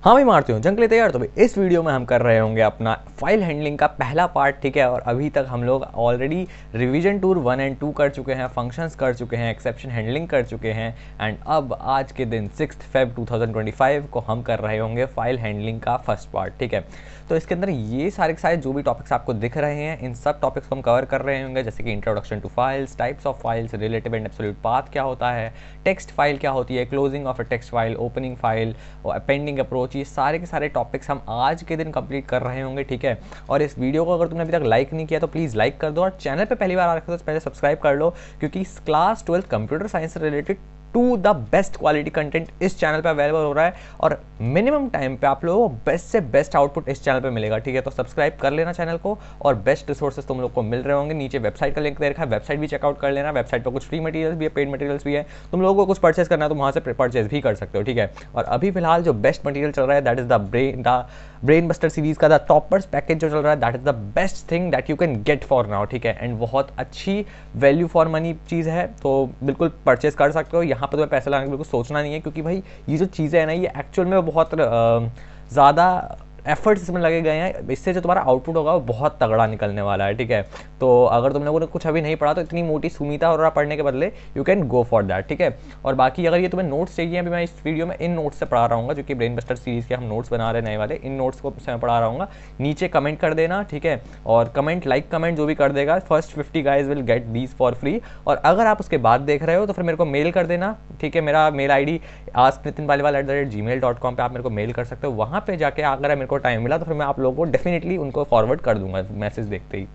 हाँ भाई मारते हो जंग के लिए तैयार। तो भाई इस वीडियो में हम कर रहे होंगे अपना फाइल हैंडलिंग का पहला पार्ट, ठीक है। और अभी तक हम लोग ऑलरेडी रिवीजन टूर 1 एंड 2 कर चुके हैं, फंक्शंस कर चुके हैं, एक्सेप्शन हैंडलिंग कर चुके हैं। एंड अब आज के दिन 6 फेब 2025 को हम कर रहे होंगे फाइल हैंडलिंग का फर्स्ट पार्ट, ठीक है। तो इसके अंदर ये सारे के सारे जो भी टॉपिक्स आपको दिख रहे हैं, इन सब टॉपिक्स को हम कवर कर रहे होंगे, जैसे कि introduction to files, types of files, relative and absolute path क्या होता है, टेक्स्ट फाइल क्या होती है, closing of a text file, opening file और अपेंडिंग अप्रोच, ये सारे के सारे टॉपिक्स हम आज के दिन कंप्लीट कर रहे होंगे, ठीक है। और इस वीडियो को अगर तुमने अभी तक लाइक नहीं किया तो प्लीज़ लाइक कर दो, और चैनल पे पहली बार आ रखा तो पहले सब्सक्राइब कर लो, क्योंकि क्लास 12 कंप्यूटर साइंस से related to the best quality content इस चैनल पे अवेलेबल हो रहा है, और मिनिमम टाइम पे आप लोगों को बेस्ट से बेस्ट आउटपुट इस चैनल पे मिलेगा, ठीक है। तो सब्सक्राइब कर लेना चैनल को, और बेस्ट रिसोर्सेज तुम लोग को मिल रहे होंगे। नीचे वेबसाइट का लिंक दे रखा है, वेबसाइट भी चेकआउट कर लेना। वेबसाइट पर कुछ फ्री मटेरियल्स भी है, पेड मटेरियल्स भी है। तुम लोगों को कुछ परचेस करना है तो वहाँ से परचेस भी कर सकते हो, ठीक है। और अभी फिलहाल जो बेस्ट मटेरियल चल रहा है that is the brain buster series का द टॉपर्स पैकेज जो चल रहा है, that is the best thing that you can get for now, ठीक है। एंड बहुत अच्छी वैल्यू फॉर मनी चीज़ है, तो बिल्कुल परचेस कर सकते हो। यहाँ पर तुम्हें पैसे लगाने का बिल्कुल सोचना नहीं है, क्योंकि भाई ये जो चीज़ें हैं ना, ये एक्चुअल में बहुत ज़्यादा एफर्ट्स इसमें लगे गए हैं। इससे जो तुम्हारा आउटपुट होगा वो बहुत तगड़ा निकलने वाला है, ठीक है। तो अगर तुम लोगों ने कुछ अभी नहीं पढ़ा तो इतनी मोटी सुनीता और पढ़ने के बदले you can go for that, ठीक है। और बाकी अगर ये तुम्हें नोट्स चाहिए, अभी मैं इस वीडियो में इन नोट्स से पढ़ा रहा हूँ, जो कि ब्रेन बस्टर सीरीज के हम नोट्स बना रहे हैं नए वाले, इन नोट्स को मैं पढ़ा रहा हूँ। नीचे कमेंट कर देना, ठीक है। और कमेंट लाइक कमेंट जो भी कर देगा, first 50 guys will get these for free. और अगर आप उसके बाद देख रहे हो तो फिर मेरे को मेल कर देना, ठीक है। मेरा मेल ID asknitinpaliwal@gmail.com पे आप मेरे को मेल कर सकते हो। वहाँ पे जाके अगर मेरे को टाइम मिला तो फिर मैं आप लोगों को डेफिनेटली उनको फॉरवर्ड कर दूंगा मैसेज देखते ही।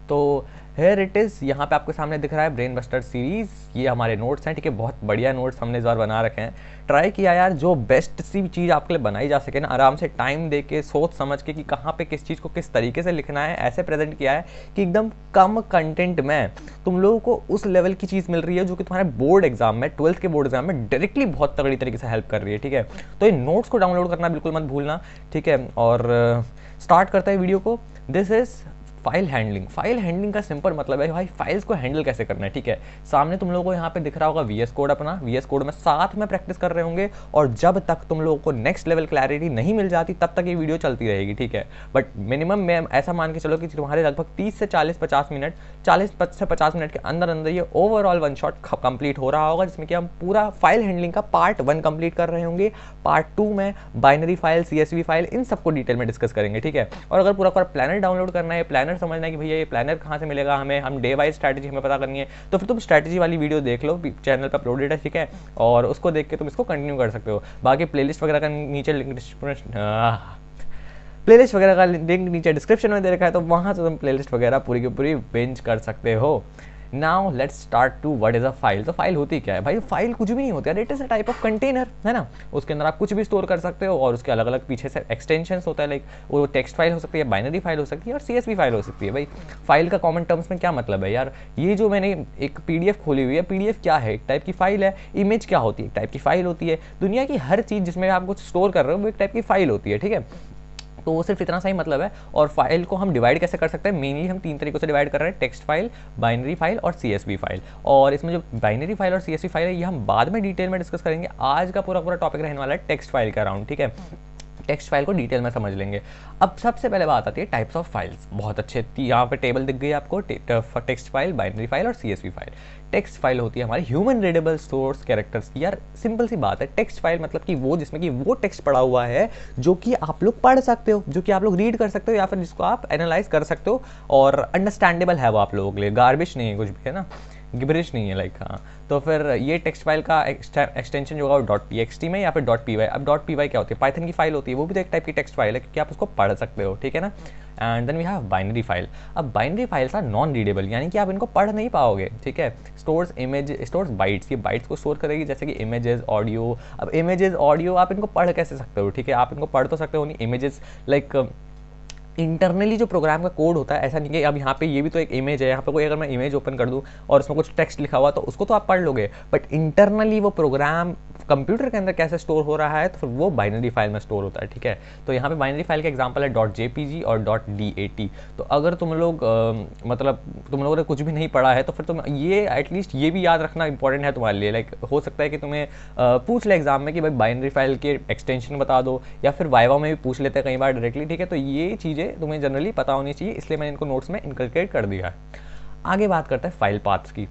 तो हेयर इट इज़, यहाँ पे आपके सामने दिख रहा है ब्रेन बस्टर सीरीज़, ये हमारे नोट्स हैं, ठीक है। बहुत बढ़िया नोट्स हमने इस बार बना रखे हैं। ट्राई किया यार जो बेस्ट सी चीज़ आपके लिए बनाई जा सके ना, आराम से टाइम दे के सोच समझ के कि कहाँ पे किस चीज़ को किस तरीके से लिखना है, ऐसे प्रेजेंट किया है कि एकदम कम कंटेंट में तुम लोगों को उस लेवल की चीज़ मिल रही है जो कि तुम्हारे बोर्ड एग्जाम में, 12th के बोर्ड एग्जाम में डायरेक्टली बहुत तगड़ी तरीके से हेल्प कर रही है, ठीक है। तो इन नोट्स को डाउनलोड करना बिल्कुल मत भूलना, ठीक है। और स्टार्ट करते हैं वीडियो को। This is file handling. File handling का सिंपल मतलब है भाई फाइल्स को हैंडल कैसे करना है, ठीक है। सामने तुम लोगों को यहाँ पे दिख रहा होगा VS कोड, अपना VS कोड में साथ में प्रैक्टिस कर रहे होंगे, और जब तक तुम लोगों को नेक्स्ट लेवल क्लैरिटी नहीं मिल जाती तब तक ये वीडियो चलती रहेगी, ठीक है। बट मिनिमम में ऐसा मान के चलो कि तुम्हारे लगभग 30 से 40-50 मिनट, 40 से 50 मिनट के अंदर अंदर ये ओवरऑल वन शॉट कंप्लीट हो रहा होगा, जिसमें कि हम पूरा फाइल हैंडलिंग का पार्ट 1 कंप्लीट कर रहे होंगे। पार्ट 2 में बाइनरी फाइल, CSV फाइल, इन सबको डिटेल में डिस्कस करेंगे, ठीक है। और अगर पूरा प्लानर डाउनलोड करना है, प्लानर समझना है कि भैया ये प्लानर कहाँ से मिलेगा हमें, हम डे वाइज स्ट्रैटेजी हमें पता करनी है, तो फिर तुम स्ट्रैटेजी वाली वीडियो देख लो, चैनल पर अपलोडेड है, ठीक है। और उसको देख के तुम इसको कंटिन्यू कर सकते हो। बाकी प्लेलिस्ट वगैरह का नीचे लिंक नीचे डिस्क्रिप्शन में दे रखा है, तो वहाँ से तुम प्लेलिस्ट वगैरह पूरी की पूरी बिंज कर सकते हो। Now let's start to what is a file. तो फाइल होती क्या है भाई? फाइल कुछ भी नहीं होती है, it is a type of container, है ना। उसके अंदर आप कुछ भी स्टोर कर सकते हो, और उसके अलग अलग पीछे से एक्सटेंशंस होता है, लाइक वो टेक्स्ट फाइल हो सकती है, बाइनरी फाइल हो सकती है, और CSV फाइल हो सकती है। भाई फाइल का कॉमन टर्म्स में क्या मतलब है यार? ये जो मैंने एक PDF खोली हुई है, PDF क्या है? एक टाइप की फाइल है। इमेज क्या होती है? एक टाइप की फाइल होती है। दुनिया की हर चीज़ जिसमें आप कुछ स्टोर कर रहे हो वो एक टाइप की फाइल होती है, ठीक है। तो वो सिर्फ इतना सा ही मतलब है। और फाइल को हम डिवाइड कैसे कर सकते हैं? मेनली हम 3 तरीकों से डिवाइड कर रहे हैं, टेक्स्ट फाइल, बाइनरी फाइल और CSV फाइल। और इसमें जो बाइनरी फाइल और CSV फाइल है ये हम बाद में डिटेल में डिस्कस करेंगे। आज का पूरा टॉपिक रहने वाला है टेक्स्ट फाइल का राउंड, ठीक है। टेक्स्ट फाइल को डिटेल में समझ लेंगे। अब सबसे पहले बात आती है टाइप्स ऑफ फाइल्स। बहुत अच्छे यहाँ पे टेबल दिख गई आपको, टेक्स्ट फाइल, बाइनरी फाइल और CSV फाइल। टेक्स्ट फाइल होती है हमारी ह्यूमन रीडेबल सोर्स कैरेक्टर्स की। यार सिंपल सी बात है, टेक्स्ट फाइल मतलब कि वो जिसमें कि वो टेक्स्ट पड़ा हुआ है जो कि आप लोग पढ़ सकते हो, जो कि आप लोग रीड कर सकते हो, या फिर जिसको आप एनालाइज कर सकते हो, और अंडरस्टैंडेबल है वो आप लोगों के लिए, गार्बेज नहीं है कुछ भी, है ना, गिबरिश नहीं है, लाइक हाँ। तो फिर ये टेक्स्ट फाइल का एक्सटेंशन जो होगा .txt में या फिर .py। अब .py क्या होती है? पाइथन की फाइल होती है, वो भी तो एक टाइप की टेक्स्ट फाइल है, क्योंकि आप उसको पढ़ सकते हो, ठीक है ना। And then we have binary file. अब binary files are non readable, यानी कि आप इनको पढ़ नहीं पाओगे, ठीक है। स्टोर्स बाइट्स, ये बाइट्स को स्टोर करेगी, जैसे कि इमेजेस, ऑडियो। अब इमेजेस, ऑडियो आप इनको पढ़ कैसे सकते हो, ठीक है। आप इनको पढ़ तो सकते हो नहीं, इमेजेस लाइक इंटरनली जो प्रोग्राम का कोड होता है, ऐसा नहीं कि अब यहाँ पे ये भी तो एक इमेज है, यहाँ पे कोई अगर मैं इमेज ओपन कर दूँ और उसमें कुछ टेक्स्ट लिखा हुआ तो उसको तो आप पढ़ लोगे, बट इंटरनली वो प्रोग्राम कंप्यूटर के अंदर कैसे स्टोर हो रहा है, तो फिर वो बाइनरी फाइल में स्टोर होता है, ठीक है। तो यहाँ पे बाइनरी फाइल का एग्जांपल है .jpg और .dat। तो अगर तुम लोग मतलब तुम लोगों ने कुछ भी नहीं पढ़ा है तो फिर तुम ये एटलीस्ट ये भी याद रखना इंपॉर्टेंट है तुम्हारे लिए। लाइक हो सकता है कि तुम्हें पूछ ले एग्जाम में कि भाई बाइनरी फाइल के एक्सटेंशन बता दो, या फिर वाइवा में भी पूछ लेते हैं कई बार डायरेक्टली, ठीक है। तो ये चीज़ें तुम्हें जनरली पता होनी चाहिए, इसलिए मैंने इनको नोट्स में इनकलकेट कर दिया है। आगे बात करते हैं फाइल पाथ्स की।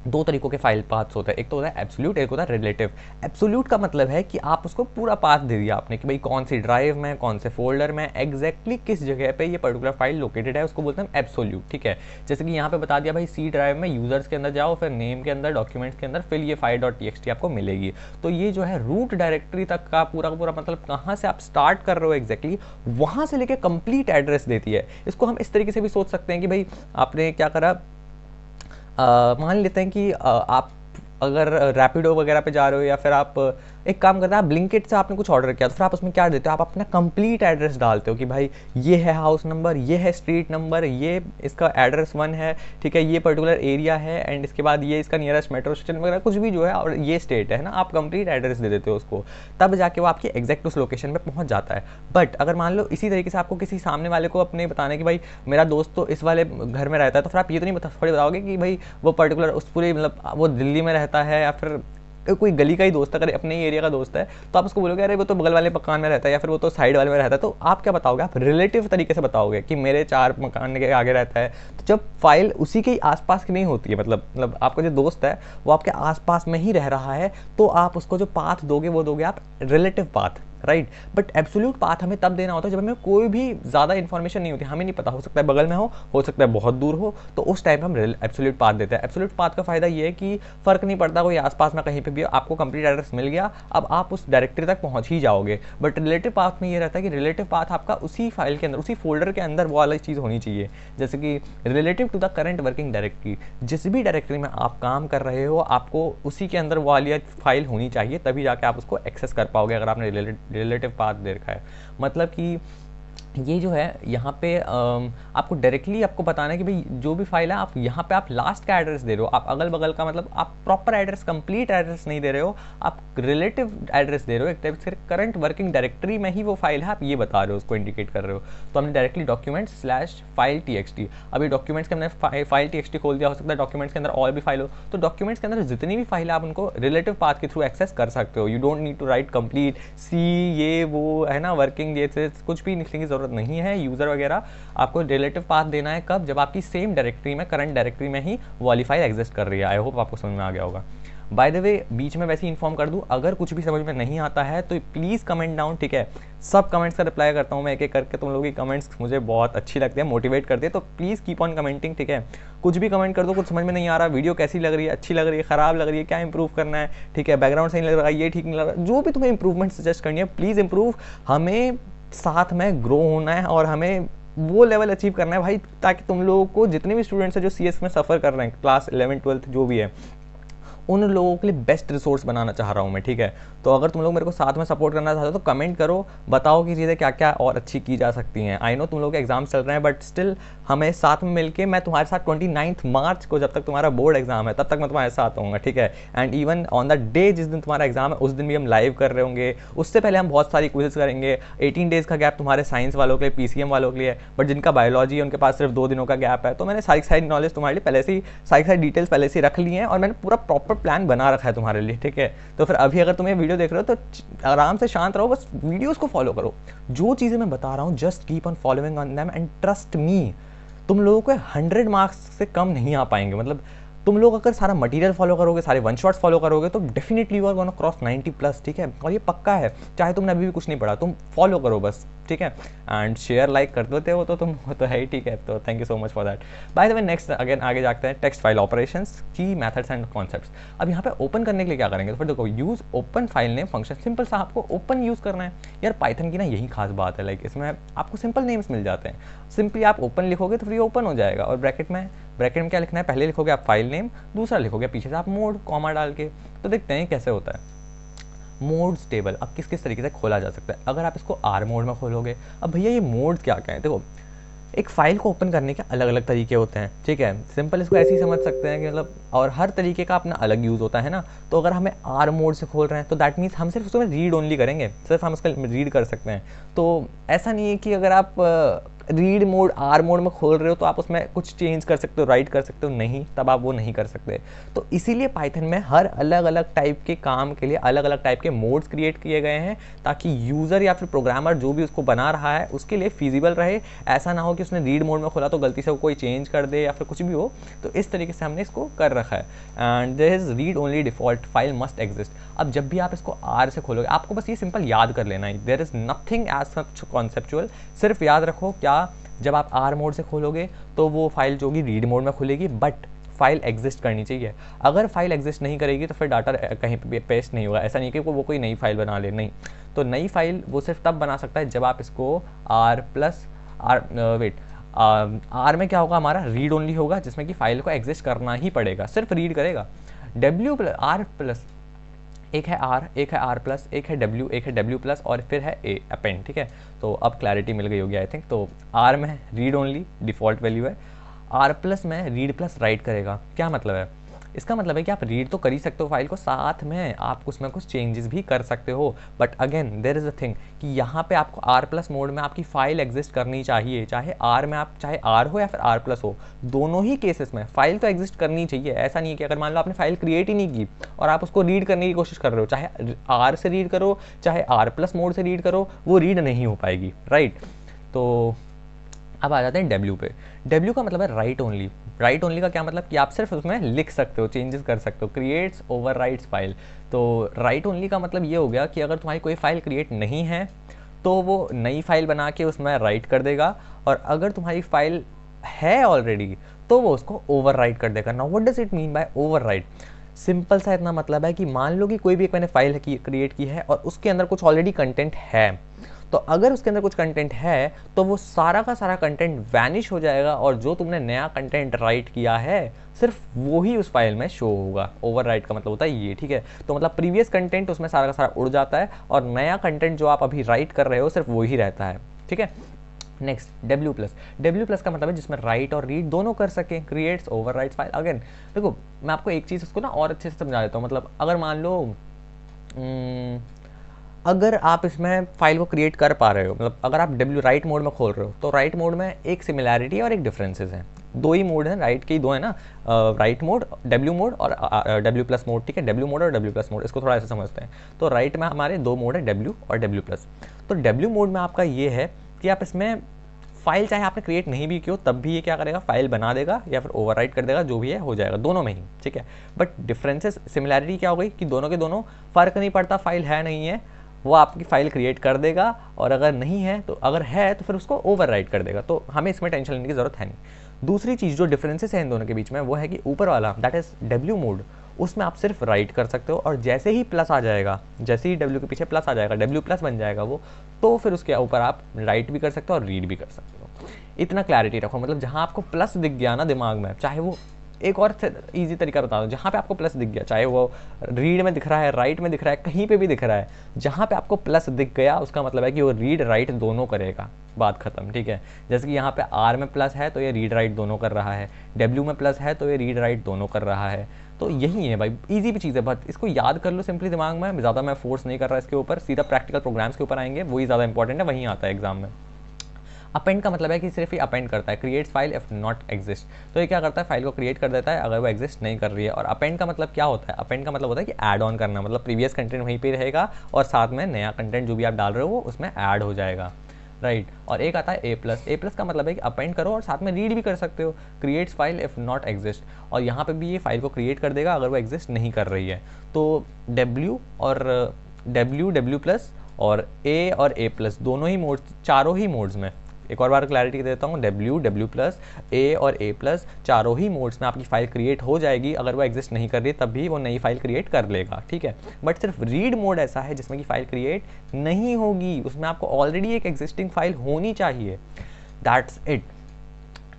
दो तरीकों के फाइल पाथ्स होते हैं, एक तो होता है एब्सोल्यूट, एक होता है रिलेटिव। एब्सोल्यूट का मतलब है कि आप उसको पूरा पाथ दे दिया आपने कि भाई कौन सी ड्राइव में, कौन से फोल्डर में, एग्जैक्टली किस जगह पे ये पर्टिकुलर फाइल लोकेटेड है, उसको बोलते हैं एब्सोल्यूट, ठीक है। जैसे कि यहाँ पे बता दिया भाई सी ड्राइव में यूजर्स के अंदर जाओ, फिर नेम के अंदर, डॉक्यूमेंट्स के अंदर, फिर ये file.txt आपको मिलेगी। तो ये जो है रूट डायरेक्टरी तक का पूरा मतलब कहाँ से आप स्टार्ट कर रहे हो एग्जैक्टली, वहाँ से लेके कंप्लीट एड्रेस देती है। इसको हम इस तरीके से भी सोच सकते हैं कि भाई आपने क्या करा, मान लेते हैं कि आप अगर रैपिडो वगैरह पे जा रहे हो, या फिर आप एक काम करते हैं, आप ब्लिंकिट से आपने कुछ ऑर्डर किया, तो फिर आप उसमें क्या देते हो, आप अपना कंप्लीट एड्रेस डालते हो कि भाई ये है हाउस नंबर, ये है स्ट्रीट नंबर, ये इसका एड्रेस 1 है, ठीक है, ये पर्टिकुलर एरिया है, एंड इसके बाद ये इसका नियरेस्ट मेट्रो स्टेशन वगैरह कुछ भी जो है, और ये स्टेट है ना, आप कंप्लीट एड्रेस दे देते हो उसको, तब जाके वो आपकी एग्जैक्ट उस लोकेशन पे पहुंच जाता है। बट अगर मान लो इसी तरीके से आपको किसी सामने वाले को अपने बताना कि भाई मेरा दोस्त तो इस वाले घर में रहता है, तो फिर आप ये तो नहीं थोड़ी बताओगे कि भाई वो पर्टिकुलर उस पूरे मतलब वो दिल्ली में रहता है, या फिर कोई गली का ही दोस्त है, अगर अपने ही एरिया का दोस्त है तो आप उसको बोलोगे अरे वो तो बगल वाले मकान में रहता है, या फिर वो तो साइड वाले में रहता है। तो आप क्या बताओगे, आप रिलेटिव तरीके से बताओगे कि मेरे 4 मकान के आगे रहता है। तो जब फाइल उसी के आसपास की नहीं होती है, मतलब आपका जो दोस्त है वो आपके आसपास में ही रह रहा है, तो आप उसको जो पाथ दोगे वो दोगे आप relative path, right. But absolute path हमें तब देना होता है जब हमें कोई भी ज़्यादा इन्फॉर्मेशन नहीं होती, हमें नहीं पता, हो सकता है बगल में हो सकता है बहुत दूर हो, तो उस टाइम हम एब्सोल्यूट पाथ देते हैं। एब्सोल्यूट पाथ का फायदा ये है कि फ़र्क नहीं पड़ता कोई आसपास में कहीं पे भी, आपको कंप्लीट एड्रेस मिल गया, अब आप उस डायरेक्टरी तक पहुंच ही जाओगे। बट रिलेटिव पाथ में ये रहता है कि रिलेटिव पाथ आपका उसी फाइल के अंदर, उसी फोल्डर के अंदर वो वाली चीज़ होनी चाहिए, जैसे कि relative to the current working directory. जिस भी डायरेक्टरी में आप काम कर रहे हो आपको उसी के अंदर वो वाली फाइल होनी चाहिए, तभी जाके आप उसको एक्सेस कर पाओगे अगर आपने रिलेटिव पाथ दे रखा है। मतलब कि ये जो है यहाँ पे आपको डायरेक्टली आपको बताना है कि भाई जो भी फाइल है आप यहाँ पे आप लास्ट का एड्रेस दे रहे हो, आप अगल बगल का मतलब आप प्रॉपर एड्रेस, कंप्लीट एड्रेस नहीं दे रहे हो, आप रिलेटिव एड्रेस दे रहे हो, एक टाइप से करंट वर्किंग डायरेक्टरी में ही वो फाइल है, आप ये बता रहे हो, उसको इंडिकेट कर रहे हो। तो हमने डायरेक्टली डॉक्यूमेंट्स/file.txt, अभी डॉक्यूमेंट्स के हमने file.txt खोल दिया, हो सकता है डॉक्यूमेंट्स के अंदर और भी फाइल हो, तो डॉक्यूमेंट्स के अंदर जितनी भी फाइल है आप उनको रिलेटिव पाथ के थ्रू एक्सेस कर सकते हो। You don't need to write complete see ये वो है ना वर्किंग, जैसे कुछ भी लिखने की जरूरत नहीं है, यूजर वगैरह। आपको रिलेटिव पाथ देना है कब, जब आपकी सेम डायरेक्टरी में, करंट डायरेक्टरी में ही वो वाली फाइल एग्जिस्ट कर रही है। आई होप आपको समझ में आ गया होगा। बाय द वे बीच में वैसे इन्फॉर्म कर दूं, अगर कुछ भी समझ में नहीं आता है तो प्लीज़ कमेंट डाउन, ठीक है। सब कमेंट्स का रिप्लाई करता हूं मैं एक एक करके, तुम लोगों की कमेंट्स मुझे बहुत अच्छी लगती है, मोटिवेट करती है, तो प्लीज़ कीप ऑन कमेंटिंग, ठीक है। कुछ भी कमेंट कर दो, कुछ समझ में नहीं आ रहा, वीडियो कैसी लग रही है, अच्छी लग रही है, ख़राब लग रही है, क्या इंप्रूव करना है, ठीक है, बैकग्राउंड सही लग रहा है, ये ठीक नहीं लग रहा, जो भी तुम्हें इंप्रूवमेंट सजेस्ट करनी है प्लीज़ इंप्रूव। हमें साथ में ग्रो होना है और हमें वो लेवल अचीव करना है भाई, ताकि तुम लोगों को, जितने भी स्टूडेंट्स हैं जो CS में सफ़र कर रहे हैं, क्लास 11 12 जो भी है, उन लोगों के लिए बेस्ट रिसोर्स बनाना चाह रहा हूँ मैं, ठीक है। तो अगर तुम लोग मेरे को साथ में सपोर्ट करना चाहते हो तो कमेंट करो, बताओ कि चीज़ें क्या क्या और अच्छी की जा सकती हैं। आई नो तुम लोग के एग्जाम चल रहे हैं, बट स्टिल हमें साथ में मिलके, मैं तुम्हारे साथ 29 मार्च को, जब तक तुम्हारा बोर्ड एग्जाम है तब तक मैं तुम्हारे साथ आऊँगा, ठीक है। And even on the day जिस दिन तुम्हारा एग्जाम है उस दिन भी हम लाइव कर रहे होंगे। उससे पहले हम बहुत सारी क्विज़ करेंगे। 18 डेज़ का गैप तुम्हारे साइंस वालों के लिए, PCM वालों के लिए, बट जिनका बायोलॉजी है उनके पास सिर्फ 2 दिनों का गैप है। तो मैंने सारी नॉलेज तुम्हारे लिए पहले से ही, सारी डिटेल्स पहले से रख ली हैं, और मैंने पूरा प्रॉपर प्लान बना रखा है तुम्हारे लिए, ठीक है। तो फिर अभी अगर तुम ये वीडियो देख रहे हो तो आराम से शांत रहो, बस वीडियोस को फॉलो करो। जो चीज़ें मैं बता रहा हूँ just keep on following on them and trust me, तुम लोगों को 100 मार्क्स से कम नहीं आ पाएंगे। मतलब तुम लोग अगर सारा मटेरियल फॉलो करोगे, सारे वन शॉट्स फॉलो करोगे, तो definitely you are gonna cross 90+, ठीक है। और ये पक्का है, चाहे तुमने अभी भी कुछ नहीं पढ़ा, तुम फॉलो करो बस, ठीक है। एंड शेयर लाइक कर देते हो तो तुम तो है ही, ठीक है। तो thank you so much for that. By the way next again आगे जाते हैं, टेक्स्ट फाइल ऑपरेशंस की मेथड्स एंड कॉन्सेप्ट्स। अब यहाँ पे ओपन करने के लिए क्या करेंगे, तो फिर देखो, use open file name function, simple सा आपको ओपन यूज करना है यार। पाइथन की ना यही खास बात है, लाइक इसमें आपको सिंपल नेम्स मिल जाते हैं। सिंपली आप ओपन लिखोगे तो फिर ये ओपन हो जाएगा, और ब्रैकेट में क्या लिखना है, पहले लिखोगे आप फाइल नेम, दूसरा लिखोगे पीछे से आप मोड कॉमा डाल के। तो देखते हैं कैसे होता है। मोड्स टेबल अब किस किस तरीके से खोला जा सकता है। अगर आप इसको R मोड में खोलोगे, अब भैया ये मोड्स क्या क्या है, देखो एक फाइल को ओपन करने के अलग अलग तरीके होते हैं, ठीक है। सिंपल इसको ऐसे ही समझ सकते हैं कि मतलब, और हर तरीके का अपना अलग यूज़ होता है ना। तो अगर हमें आर मोड से खोल रहे हैं तो दैट मीन्स हम सिर्फ उसमें रीड ओनली करेंगे, सिर्फ हम उसका रीड कर सकते हैं। तो ऐसा नहीं है कि अगर आप रीड मोड आर मोड में खोल रहे हो तो आप उसमें कुछ चेंज कर सकते हो, राइट कर सकते हो, नहीं, तब आप वो नहीं कर सकते। तो इसीलिए पाइथन में हर अलग अलग टाइप के काम के लिए अलग अलग टाइप के मोड्स क्रिएट किए गए हैं, ताकि यूज़र या फिर प्रोग्रामर जो भी उसको बना रहा है उसके लिए फिजिबल रहे। ऐसा ना हो कि उसने रीड मोड में खोला तो गलती से वो कोई चेंज कर दे या फिर कुछ भी हो। तो इस तरीके से हमने इसको कर रखा है। And there is read only default file must exist. अब जब भी आप इसको आर से खोलोगे, आपको बस ये सिंपल याद कर लेना है, there is nothing as such conceptual. सिर्फ याद रखो क्या, जब आप आर मोड से खोलोगे तो वो फाइल जो होगी रीड मोड में खुलेगी, बट फाइल एग्जिस्ट करनी चाहिए। अगर फाइल एग्जिस्ट नहीं करेगी तो फिर डाटा कहीं पे पेस्ट नहीं होगा। ऐसा नहीं कि वो कोई नई फाइल बना ले, नहीं। तो नई फाइल वो सिर्फ तब बना सकता है जब आप इसको आर में क्या होगा, हमारा रीड ओनली होगा, जिसमें कि फाइल को एग्जिस्ट करना ही पड़ेगा, सिर्फ रीड करेगा। आर प्लस, एक है आर, एक है आर प्लस, एक है डब्ल्यू, एक है डब्ल्यू प्लस, और फिर है ए अपेंड, ठीक है। तो अब क्लैरिटी मिल गई होगी आई थिंक। तो आर में रीड ओनली डिफ़ॉल्ट वैल्यू है, आर प्लस में रीड प्लस राइट करेगा। क्या मतलब है, इसका मतलब है कि आप रीड तो कर ही सकते हो फाइल को, साथ में आप उसमें कुछ चेंजेस भी कर सकते हो। But again there is a thing कि यहाँ पे आपको आर प्लस मोड में आपकी फाइल एग्जिस्ट करनी चाहिए, चाहे आर में आप, चाहे आर हो या फिर आर प्लस हो, दोनों ही केसेस में फाइल तो एग्जिस्ट करनी चाहिए। ऐसा नहीं है कि अगर मान लो आपने फाइल क्रिएट ही नहीं की और आप उसको रीड करने की कोशिश कर रहे हो, चाहे आर से रीड करो चाहे आर प्लस मोड से रीड करो, वो रीड नहीं हो पाएगी, राइट। तो अब आ जाते हैं डब्ल्यू पे। डब्ल्यू का मतलब है राइट ओनली। राइट ओनली का क्या मतलब कि आप सिर्फ उसमें लिख सकते हो, चेंजेस कर सकते हो, क्रिएट्स ओवर राइट्स फाइल। तो राइट ओनली का मतलब ये हो गया कि अगर तुम्हारी कोई फाइल क्रिएट नहीं है तो वो नई फाइल बना के उसमें राइट कर देगा, और अगर तुम्हारी फाइल है ऑलरेडी तो वो उसको ओवर राइट कर देगा। Now what does it mean by over right? Simple सा इतना मतलब है कि मान लो कि कोई भी एक मैंने फाइल क्रिएट की है और उसके अंदर कुछ ऑलरेडी कंटेंट है, तो अगर उसके अंदर कुछ कंटेंट है तो वो सारा का सारा कंटेंट वैनिश हो जाएगा, और जो तुमने नया कंटेंट राइट किया है सिर्फ वो ही उस फाइल में शो होगा। ओवर राइट का मतलब होता है ये, ठीक है। तो मतलब प्रीवियस कंटेंट उसमें सारा का सारा उड़ जाता है, और नया कंटेंट जो आप अभी राइट कर रहे हो सिर्फ वो ही रहता है, ठीक है। Next W plus. W plus का मतलब है जिसमें राइट और रीड दोनों कर सके, creates over write file. Again देखो, मैं आपको एक चीज़ उसको ना और अच्छे से समझा देता हूँ। मतलब अगर मान लो अगर आप इसमें फाइल को क्रिएट कर पा रहे हो, मतलब अगर आप डब्ल्यू राइट मोड में खोल रहे हो, तो राइट मोड में एक सिमिलैरिटी और एक डिफरेंसेस हैं। दो ही मोड हैं, राइट के ही दो है ना, राइट मोड, डब्ल्यू मोड और डब्ल्यू प्लस मोड, ठीक है। डब्ल्यू मोड और डब्ल्यू प्लस मोड, इसको थोड़ा ऐसे समझते हैं। तो राइट में हमारे दो मोड है, डब्ल्यू और डब्ल्यू प्लस। तो डब्ल्यू मोड में आपका ये है कि आप इसमें फाइल चाहे आपने क्रिएट नहीं भी की हो तब भी ये क्या करेगा, फाइल बना देगा या फिर ओवरराइट कर देगा, जो भी है हो जाएगा दोनों में ही, ठीक है। बट डिफरेंसेस, सिमिलैरिटी क्या हो गई कि दोनों के दोनों फर्क नहीं पड़ता, फाइल है नहीं है वो आपकी फाइल क्रिएट कर देगा, और अगर नहीं है तो, अगर है तो फिर उसको ओवरराइट कर देगा। तो हमें इसमें टेंशन लेने की जरूरत है नहीं। दूसरी चीज़ जो डिफरेंसेस है इन दोनों के बीच में वो है कि ऊपर वाला दैट इज डब्ल्यू मोड, उसमें आप सिर्फ राइट कर सकते हो, और जैसे ही प्लस आ जाएगा, जैसे ही डब्ल्यू के पीछे प्लस आ जाएगा, डब्ल्यू प्लस बन जाएगा वो, तो फिर उसके ऊपर आप राइट भी कर सकते हो और रीड भी कर सकते हो। इतना क्लैरिटी रखो, मतलब जहाँ आपको प्लस दिख गया ना दिमाग में, चाहे वो, एक और इजी तरीका बता दो, जहाँ पे आपको प्लस दिख गया, चाहे वो रीड में दिख रहा है, राइट में दिख रहा है, कहीं पे भी दिख रहा है, जहाँ पे आपको प्लस दिख गया उसका मतलब है कि वो रीड राइट दोनों करेगा, बात खत्म, ठीक है। जैसे कि यहाँ पे आर में प्लस है तो ये रीड राइट दोनों कर रहा है, डब्ल्यू में प्लस है तो ये रीड राइट दोनों कर रहा है। तो यही है भाई, इजी भी चीज़ है, बट इसको याद कर लो सिंपली दिमाग में, ज़्यादा मैं फोर्स नहीं कर रहा इसके ऊपर, सीधा प्रैक्टिकल प्रोग्राम्स के ऊपर आएंगे, वही ज़्यादा इंपॉर्टेंट है, वहीं आता है एग्जाम में। अपेंड का मतलब है कि सिर्फ ही अपेंड करता है, creates file if not exist. तो ये क्या करता है, फाइल को क्रिएट कर देता है अगर वो एग्जिस्ट नहीं कर रही है। और अपेंड का मतलब क्या होता है, अपेंड का मतलब होता है कि ऐड ऑन करना, मतलब प्रीवियस कंटेंट वहीं पे रहेगा और साथ में नया कंटेंट जो भी आप डाल रहे हो वो उसमें ऐड हो जाएगा, राइट। और एक आता है ए प्लस। ए प्लस का मतलब है कि अपेंड करो और साथ में रीड भी कर सकते हो, creates file if not exist, और यहाँ पे भी ये फाइल को क्रिएट कर देगा अगर वो एग्जिस्ट नहीं कर रही है। तो डब्ल्यू और डब्ल्यू प्लस और ए प्लस दोनों ही मोड्स, चारों ही मोड्स में, एक और बार क्लैरिटी देता हूँ, डब्ल्यू प्लस, ए और ए प्लस, चारों ही मोड्स में आपकी फाइल क्रिएट हो जाएगी। अगर वो एग्जिस्ट नहीं कर रही तब भी वो नई फाइल क्रिएट कर लेगा, ठीक है। बट सिर्फ रीड मोड ऐसा है जिसमें कि फाइल क्रिएट नहीं होगी, उसमें आपको ऑलरेडी एक एग्जिस्टिंग फाइल होनी चाहिए, दैट्स इट।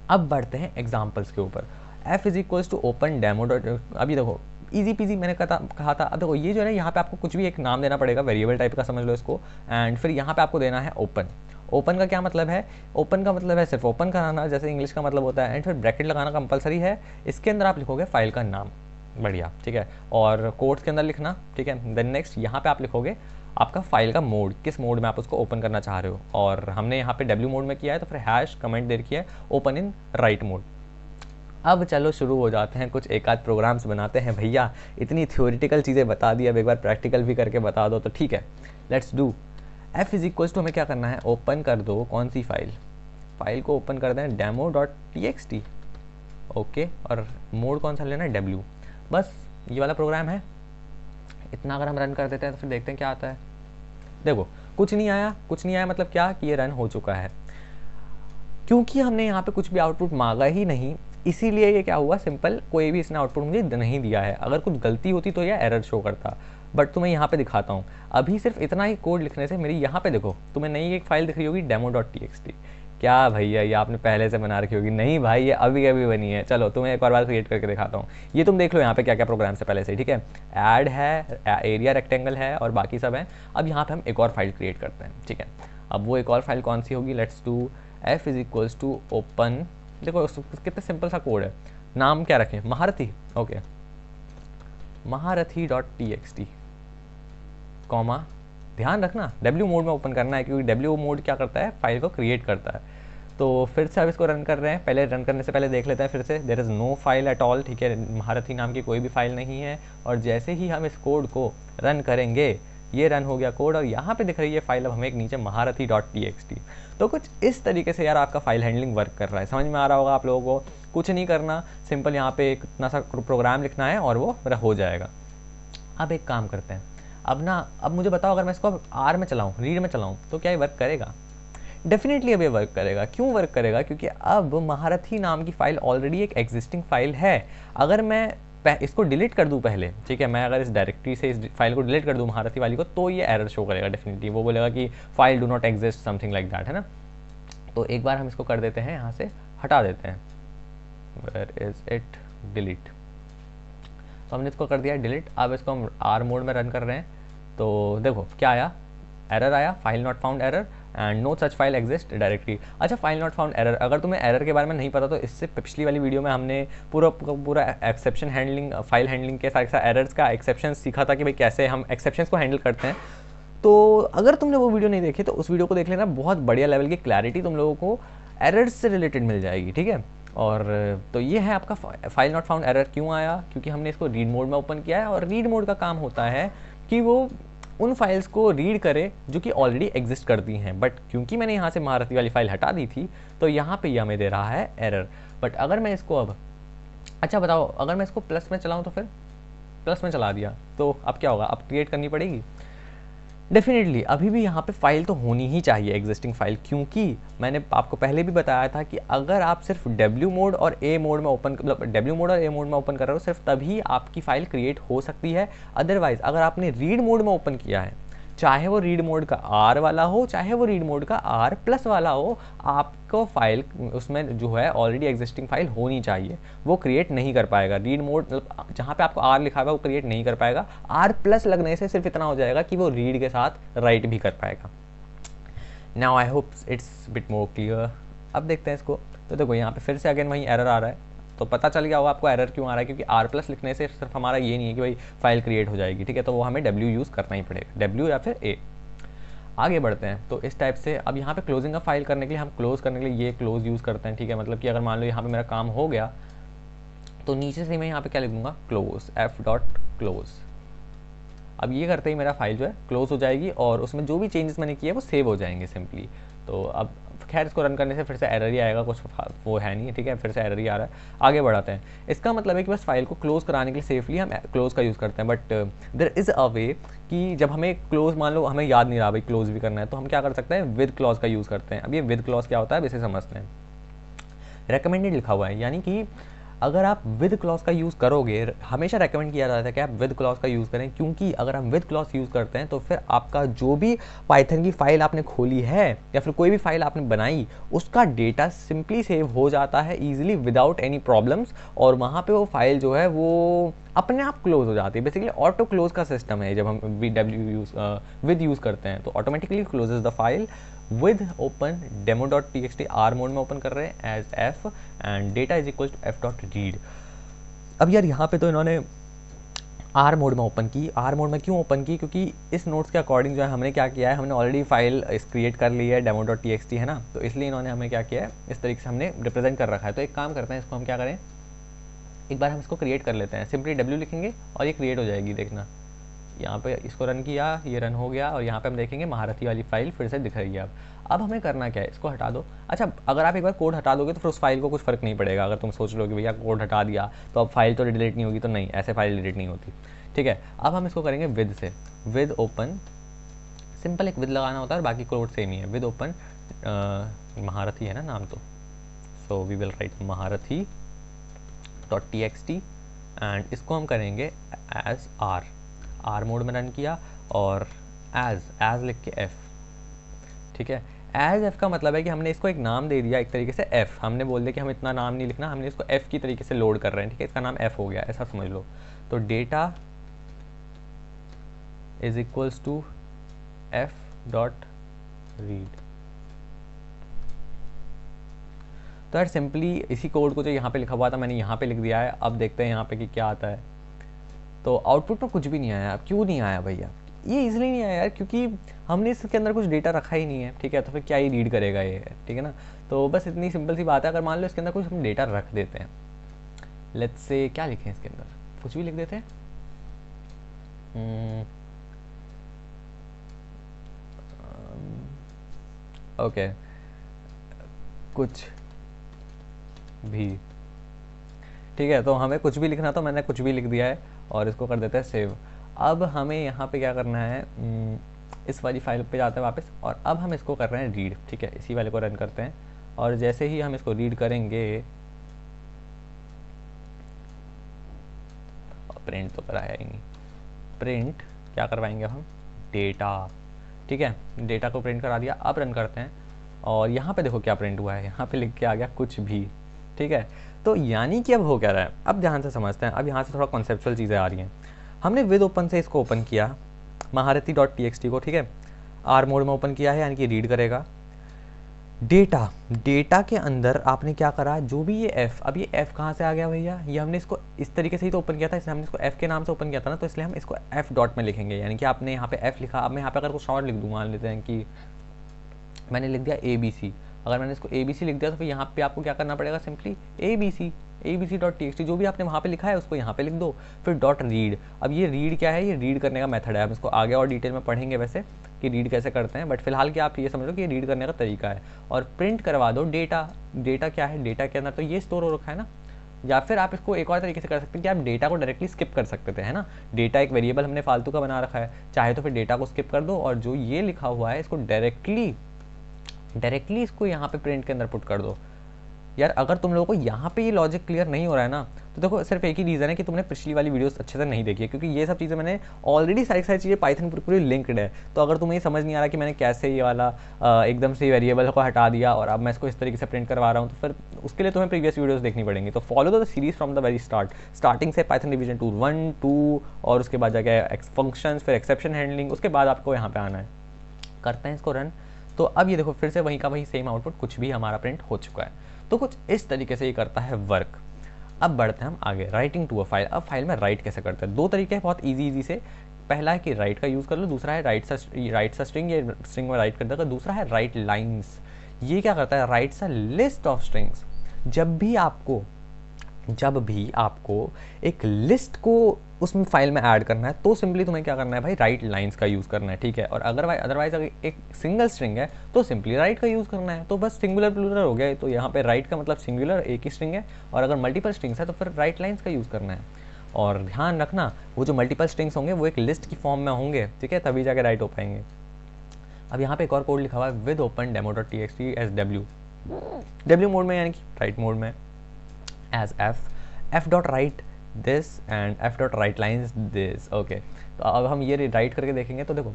अब बढ़ते हैं एग्जाम्पल्स के ऊपर। F is equals to open demo dot, अभी देखो इजी पीजी मैंने कहा था। अब देखो ये जो है यहाँ पे आपको कुछ भी एक नाम देना पड़ेगा, वेरिएबल टाइप का समझ लो इसको, एंड फिर यहाँ पे आपको देना है ओपन। ओपन का क्या मतलब है? ओपन का मतलब है सिर्फ ओपन कराना, जैसे इंग्लिश का मतलब होता है, एंड फिर ब्रैकेट लगाना कंपलसरी है। इसके अंदर आप लिखोगे फाइल का नाम, बढ़िया, ठीक है, और कोट्स के अंदर लिखना, ठीक है। देन नेक्स्ट यहाँ पे आप लिखोगे आपका फाइल का मोड, किस मोड में आप उसको ओपन करना चाह रहे हो, और हमने यहाँ पे डब्ल्यू मोड में किया है तो फिर हैश कमेंट दे रखी है ओपन इन राइट मोड। अब चलो शुरू हो जाते हैं, कुछ एक आध प्रोग्राम्स बनाते हैं। भैया इतनी थ्योरेटिकल चीज़ें बता दी, अब एक बार प्रैक्टिकल भी करके बता दो तो ठीक है, let's do. F is equals to, हमें क्या करना है, ओपन कर दो कौन सी फाइल, फाइल को ओपन कर दें demo.txt, ओके, और मोड कौन सा लेना है, डब्ल्यू, बस ये वाला प्रोग्राम है। इतना अगर हम रन कर देते हैं तो फिर देखते हैं क्या आता है। देखो कुछ नहीं आया, कुछ नहीं आया मतलब क्या कि ये रन हो चुका है, क्योंकि हमने यहाँ पे कुछ भी आउटपुट मांगा ही नहीं, इसीलिए ये क्या हुआ, सिंपल, कोई भी इसने आउटपुट मुझे नहीं दिया है। अगर कुछ गलती होती तो ये एरर शो करता, बट तुम्हें यहाँ पे दिखाता हूँ। अभी सिर्फ इतना ही कोड लिखने से मेरी यहाँ पे देखो, तुम्हें नई एक फाइल दिख रही होगी demo.txt। क्या भैया ये आपने पहले से बना रखी होगी? नहीं भाई, ये अभी अभी बनी है। चलो तुम्हें एक और बार क्रिएट करके दिखाता हूँ। ये तुम देख लो यहाँ पे क्या क्या प्रोग्राम से पहले से, ठीक है, ऐड है, एरिया रेक्टेंगल है और बाकी सब है। अब यहाँ पे हम एक और फाइल क्रिएट करते हैं, ठीक है। अब वो एक और फाइल कौन सी होगी, let's do F is equals to open. देखो कितना सिंपल सा कोड है, नाम क्या रखें, महारथी, ओके, महारथी.txt, कॉमा, ध्यान रखना डब्ल्यू मोड में ओपन करना है, क्योंकि डब्ल्यू मोड क्या करता है, फाइल को क्रिएट करता है। तो फिर से अब इसको रन कर रहे हैं, पहले रन करने से पहले देख लेते हैं फिर से, there is no file at all, ठीक है, महारथी नाम की कोई भी फाइल नहीं है। और जैसे ही हम इस कोड को रन करेंगे, ये रन हो गया कोड, और यहाँ पे दिख रही है फाइल अब हमें एक नीचे महारथी.txt। तो कुछ इस तरीके से यार आपका फाइल हैंडलिंग वर्क कर रहा है, समझ में आ रहा होगा आप लोगों को। कुछ नहीं करना, सिंपल यहाँ पे एक इतना सा प्रोग्राम लिखना है और वो हो जाएगा। अब एक काम करते हैं, अब मुझे बताओ, अगर मैं इसको आर में चलाऊँ, रीड में चलाऊँ, तो क्या ये वर्क करेगा? डेफिनेटली अब ये वर्क करेगा। क्यों वर्क करेगा? क्योंकि अब महारथी नाम की फाइल ऑलरेडी एक एग्जिस्टिंग फाइल है। अगर मैं इसको डिलीट कर दूं पहले, ठीक है, मैं अगर इस डायरेक्टरी से इस फाइल को डिलीट कर दूं महारथी वाली को, तो ये एरर शो करेगा डेफिनेटली, वो बोलेगा कि file do not exist, something like that, है ना। तो एक बार हम इसको कर देते हैं, यहाँ से हटा देते हैं, वेयर इज इट, डिलीट। तो हमने इसको कर दिया डिलीट। अब इसको हम आर मोड में रन कर रहे हैं, तो देखो क्या आया, एरर आया, file not found error and no such file exist directly. अच्छा, फाइल नॉट फाउंड एरर, अगर तुम्हें एरर के बारे में नहीं पता तो इससे पिछली वाली वीडियो में हमने पूरा एक्सेप्शन हैंडलिंग, फाइल हैंडलिंग के साथ साथ एरर्स का एक्सेप्शन सीखा था कि भाई कैसे हम एक्सेप्शंस को हैंडल करते हैं। तो अगर तुमने वो वीडियो नहीं देखी तो उस वीडियो को देख लेना, बहुत बढ़िया लेवल की क्लैरिटी तुम लोगों को एरर्स से रिलेटेड मिल जाएगी, ठीक है। और तो ये है आपका फाइल नॉट फाउंड एरर क्यों आया, क्योंकि हमने इसको रीड मोड में ओपन किया है, और रीड मोड का काम होता है कि वो उन फाइल्स को रीड करे जो कि ऑलरेडी एग्जिस्ट करती हैं। बट क्योंकि मैंने यहाँ से महारथी वाली फाइल हटा दी थी, तो यहाँ पे ये हमें दे रहा है एरर। बट अगर मैं इसको अब, अच्छा बताओ, अगर मैं इसको प्लस में चलाऊँ तो फिर, प्लस में चला दिया तो अब क्या होगा, अब क्रिएट करनी पड़ेगी डेफिनेटली। अभी भी यहाँ पे फाइल तो होनी ही चाहिए, एग्जिस्टिंग फाइल, क्योंकि मैंने आपको पहले भी बताया था कि अगर आप सिर्फ डब्ल्यू मोड और ए मोड में ओपन, मतलब डब्ल्यू मोड और ए मोड में ओपन कर रहे हो, सिर्फ तभी आपकी फाइल क्रिएट हो सकती है। अदरवाइज अगर आपने रीड मोड में ओपन किया है, चाहे वो रीड मोड का आर वाला हो, चाहे वो रीड मोड का आर प्लस वाला हो, आपको फाइल उसमें जो है ऑलरेडी एग्जिस्टिंग फाइल होनी चाहिए, वो क्रिएट नहीं कर पाएगा। रीड मोड मतलब जहाँ पे आपको आर लिखा हुआ वो क्रिएट नहीं कर पाएगा, आर प्लस लगने से सिर्फ इतना हो जाएगा कि वो रीड के साथ राइट भी कर पाएगा। Now I hope it's bit more clear. अब देखते हैं इसको, तो देखो यहाँ पे फिर से अगेन वही एरर आ रहा है, तो पता चल गया होगा आपको एरर क्यों आ रहा है, क्योंकि आर प्लस लिखने से सिर्फ हमारा ये नहीं है कि भाई फाइल क्रिएट हो जाएगी, ठीक है, तो वो हमें डब्ल्यू यूज़ करना ही पड़ेगा, डब्ल्यू या फिर ए। आगे बढ़ते हैं, तो इस टाइप से अब यहाँ पे क्लोजिंग का फाइल करने के लिए हम क्लोज करने के लिए ये क्लोज यूज़ करते हैं, ठीक है। मतलब कि अगर मान लो यहाँ पे मेरा काम हो गया, तो नीचे से मैं यहाँ पे क्या लिख दूंगा, क्लोज, एफ डॉट क्लोज। अब ये करते ही मेरा फाइल जो है क्लोज हो जाएगी, और उसमें जो भी चेंजेस मैंने किए वो सेव हो जाएंगे सिंपली। तो अब खैर इसको रन करने से फिर से एरर ही आएगा, कुछ वो है नहीं, ठीक है, फिर से एरर ही आ रहा है। आगे बढ़ाते हैं, इसका मतलब है कि बस फाइल को क्लोज कराने के लिए सेफली हम क्लोज का यूज़ करते हैं। बट देयर इज़ अ वे कि जब हमें क्लोज, मान लो हमें याद नहीं रहा भाई क्लोज भी करना है, तो हम क्या कर सकते हैं, विद क्लॉज का यूज़ करते हैं। अब ये विद क्लॉज क्या होता है, इसे समझते हैं। रेकमेंडेड लिखा हुआ है, यानी कि अगर आप विद क्लॉज का यूज़ करोगे, हमेशा रेकमेंड किया जाता है कि आप विद क्लॉज का यूज़ करें, क्योंकि अगर हम विद क्लॉज यूज़ करते हैं तो फिर आपका जो भी पाइथन की फाइल आपने खोली है या फिर कोई भी फाइल आपने बनाई, उसका डेटा सिंपली सेव हो जाता है ईजिली विदाउट एनी प्रॉब्लम्स, और वहाँ पे वो फाइल जो है वो अपने आप क्लोज हो जाती है। बेसिकली ऑटो क्लोज का सिस्टम है, जब हम विद यूज़ करते हैं तो automatically closes the file with open demo dot T X T R mode में ओपन कर रहे हैं as F and data is equal to F dot read. अब यार यहाँ पे तो इन्होंने आर मोड में ओपन की। आर मोड में क्यों ओपन की? क्योंकि इस नोट्स के अकॉर्डिंग जो है हमने क्या किया है, हमने ऑलरेडी फाइल क्रिएट कर ली है demo dot T X T, है ना, तो इसलिए इन्होंने हमें क्या किया है, इस तरीके से हमने रिप्रेजेंट कर रखा है। तो एक काम करते हैं, इसको हम क्या करें, एक बार हम इसको क्रिएट कर लेते हैं। सिंपली डब्ल्यू लिखेंगे और ये क्रिएट हो जाएगी। देखना यहाँ पे इसको रन किया, ये रन हो गया और यहाँ पे हम देखेंगे महारथी वाली फाइल फिर से दिख रही है। अब हमें करना क्या है, इसको हटा दो। अच्छा, अगर आप एक बार कोड हटा दोगे तो फिर उस फाइल को कुछ फ़र्क नहीं पड़ेगा। अगर तुम सोच लो कि भैया कोड हटा दिया तो अब फाइल तो डिलीट नहीं होगी, तो नहीं, ऐसे फाइल डिलीट नहीं होती। ठीक है, अब हम इसको करेंगे विद से, विद ओपन, सिंपल एक विद लगाना होता है और बाकी कोड सेम ही है। विद ओपन महारथी है ना नाम, तो सो वी विल राइट महारथी dot T X T and इसको हम करेंगे एज आर मोड में रन किया और एज लिख के एफ। ठीक है, एज एफ का मतलब है कि हमने इसको एक नाम दे दिया एक तरीके से एफ। हमने बोल दिया कि हम इतना नाम नहीं लिखना, हमने इसको एफ की तरीके से लोड कर रहे हैं। ठीक है, इसका नाम एफ हो गया, ऐसा समझ लो। तो data is equals to F dot read. तो यार सिंपली इसी कोड को जो यहाँ पे लिखा हुआ था मैंने यहाँ पे लिख दिया है। अब देखते हैं यहाँ पे कि क्या आता है। तो आउटपुट में कुछ भी नहीं आया। अब क्यों नहीं आया भैया? ये इसलिए नहीं आया यार क्योंकि हमने इसके अंदर कुछ डेटा रखा ही नहीं है। ठीक है, तो फिर क्या ही रीड करेगा ये, ठीक है ना। तो बस इतनी सिंपल सी बात है। अगर मान लो इसके अंदर कुछ हम डेटा रख देते हैं, लेट्स से क्या लिखें इसके अंदर, कुछ भी लिख देते हैं। ओके, कुछ भी, ठीक है, तो हमें कुछ भी लिखना, तो मैंने कुछ भी लिख दिया है और इसको कर देते हैं सेव। अब हमें यहाँ पे क्या करना है, इस वाली फाइल पे जाते हैं वापस और अब हम इसको कर रहे हैं रीड। ठीक है, इसी वाले को रन करते हैं और जैसे ही हम इसको रीड करेंगे, प्रिंट तो कराया ही नहीं, प्रिंट क्या करवाएंगे हम, डेटा। ठीक है, डेटा को प्रिंट करा दिया। अब रन करते हैं और यहाँ पे देखो क्या प्रिंट हुआ है, यहाँ पे लिख के आ गया कुछ भी। ठीक है, तो यानी कि अब हो क्या रहा है, अब ध्यान से समझते हैं। अब यहाँ से थोड़ा कॉन्सेप्चुअल चीज़ें आ रही हैं। हमने विद ओपन से इसको ओपन किया, महारथी डॉट टी एक्स टी को, ठीक है, आर मोड में ओपन किया है, यानी कि रीड करेगा डेटा के अंदर। आपने क्या करा, जो भी ये एफ, अब ये एफ कहाँ से आ गया भैया, ये हमने इसको इस तरीके से ही तो ओपन किया था, इसलिए हमने इसको एफ के नाम से ओपन किया था ना, तो इसलिए हम इसको एफ डॉट में लिखेंगे। यानी कि आपने यहाँ पे एफ लिखा, अब मैं यहाँ पे अगर कुछ और लिख दूँ, मान लेते हैं कि मैंने लिख दिया ए बी सी। अगर मैंने इसको ए बी सी लिख दिया तो फिर यहाँ पे आपको क्या करना पड़ेगा, simply A B C dot T X T, जो भी आपने वहाँ पे लिखा है उसको यहाँ पे लिख दो, फिर डॉट रीड। अब ये रीड क्या है, ये रीड करने का मेथड है। हम इसको आगे और डिटेल में पढ़ेंगे वैसे कि रीड कैसे करते हैं, बट फिलहाल क्या आप ये समझ लो कि ये रीड करने का तरीका है। और प्रिंट करवा दो डेटा। डेटा क्या है, डेटा के अंदर तो ये स्टोर हो रखा है ना। या फिर आप इसको एक और तरीके से कर सकते हैं कि आप डेटा को डायरेक्टली स्किप कर सकते थे, है ना। डेटा एक वेरिएबल हमने फालतू का बना रखा है, चाहे तो फिर डेटा को स्किप कर दो और जो ये लिखा हुआ है इसको डायरेक्टली इसको यहाँ पे प्रिंट के अंदर पुट कर दो। यार अगर तुम लोगों को यहाँ पे ये लॉजिक क्लियर नहीं हो रहा है ना, तो देखो सिर्फ एक ही रीज़न है कि तुमने पिछली वाली वीडियोस अच्छे से नहीं देखी है, क्योंकि ये सब चीज़ें मैंने ऑलरेडी सारी चीज़ें पाइथन पूरी लिंक्ड है। तो अगर तुम्हें ये समझ नहीं आ रहा कि मैंने कैसे ये वाला एकदम से वेरिएबल को हटा दिया और अब मैं इसको इस तरीके से प्रिंट करवा रहा हूँ, तो फिर उसके लिए तुम्हें प्रीवियस वीडियोस देखनी पड़ेंगी। तो follow the series from the very starting से पाइथन रिवीजन टूर 1, 2 और उसके बाद जाके फंक्शंस, फिर एक्सेप्शन हैंडलिंग, उसके बाद आपको यहाँ पे आना है। करते हैं इसको रन। तो अब ये देखो फिर से वहीं का वही सेम आउटपुट, कुछ भी हमारा प्रिंट हो चुका है। तो कुछ इस तरीके से ये करता है वर्क। अब बढ़ते हैं हम आगे, राइटिंग टू अ फाइल। अब फाइल में राइट कैसे करते हैं, दो तरीके हैं बहुत इजी से। पहला है कि राइट का यूज़ कर लो, दूसरा है राइट सा स्ट्रिंग, ये स्ट्रिंग में राइट कर देगा। दूसरा है राइट लाइन्स, ये क्या करता है, rights a list of strings. जब भी आपको एक लिस्ट को उसमें फाइल में ऐड करना है तो सिंपली तुम्हें क्या करना है भाई, राइट लाइंस का यूज़ करना है। ठीक है, और अदरवाइज अगर एक सिंगल स्ट्रिंग है तो सिंपली राइट का यूज़ करना है। तो बस सिंगुलर प्लूरल हो गया। तो यहाँ पे राइट का मतलब सिंगुलर, एक ही स्ट्रिंग है, और अगर मल्टीपल स्ट्रिंग्स है तो फिर राइट लाइन्स का यूज़ करना है। और ध्यान रखना, वो जो मल्टीपल स्ट्रिंग्स होंगे वो एक लिस्ट की फॉर्म में होंगे, ठीक है, तभी जाके राइट हो पाएंगे। अब यहाँ पे एक और कोड लिखा हुआ है, with open demo dot T X T as W mode में, यानी कि राइट मोड में, as F dot write this and F dot write lines this. Okay, तो अब हम ये राइट करके देखेंगे। तो देखो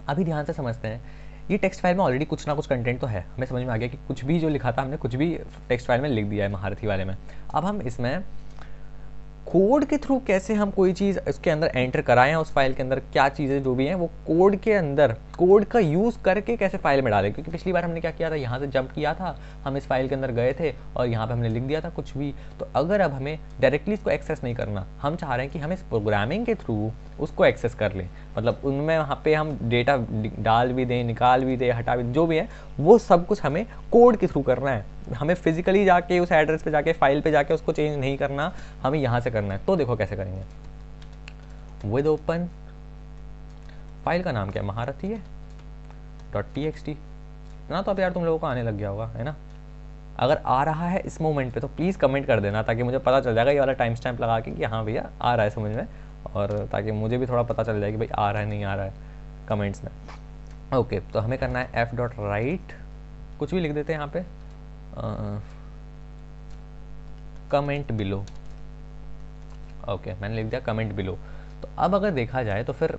अभी ध्यान से समझते हैं, ये टेक्स्ट फाइल में ऑलरेडी कुछ ना कुछ कंटेंट तो है, हमें समझ में आ गया कि कुछ भी जो लिखा था हमने कुछ भी टेक्स्ट फाइल में लिख दिया है महारथी वाले में। अब हम इसमें कोड के थ्रू कैसे हम कोई चीज़ इसके अंदर एंटर कराएं, उस फाइल के अंदर क्या चीज़ें जो भी हैं वो कोड के अंदर कोड का यूज़ करके कैसे फाइल में डालें, क्योंकि पिछली बार हमने क्या किया था, यहाँ से जंप किया था, हम इस फाइल के अंदर गए थे और यहाँ पे हमने लिख दिया था कुछ भी। तो अगर अब हमें डायरेक्टली इसको एक्सेस नहीं करना, हम चाह रहे हैं कि हम इस प्रोग्रामिंग के थ्रू उसको एक्सेस कर लें, मतलब उनमें वहाँ पे हम डेटा डाल भी दें, निकाल भी दें, हटा भी, जो भी है वो सब कुछ हमें कोड के थ्रू करना है। हमें फिजिकली जाके उस एड्रेस पे जाके फाइल पे जाके उसको चेंज नहीं करना, हमें यहाँ से करना है। तो देखो कैसे करेंगे, विद ओपन, फाइल का नाम क्या है, महारथी है .txt ना। तो अब यार तुम लोगों को आने लग गया होगा, है ना। अगर आ रहा है इस मोमेंट पे तो प्लीज़ कमेंट कर देना, ताकि मुझे पता चल जाएगा ये वाला टाइम स्टैम्प लगा के कि हाँ भैया आ रहा है समझ में, और ताकि मुझे भी थोड़ा पता चल जाए कि भाई आ रहा है नहीं आ रहा है कमेंट्स में। ओके, तो हमें करना है f.write, कुछ भी लिख देते हैं यहाँ पे, कमेंट बिलो। ओके, मैंने लिख दिया कमेंट बिलो। तो अब अगर देखा जाए तो फिर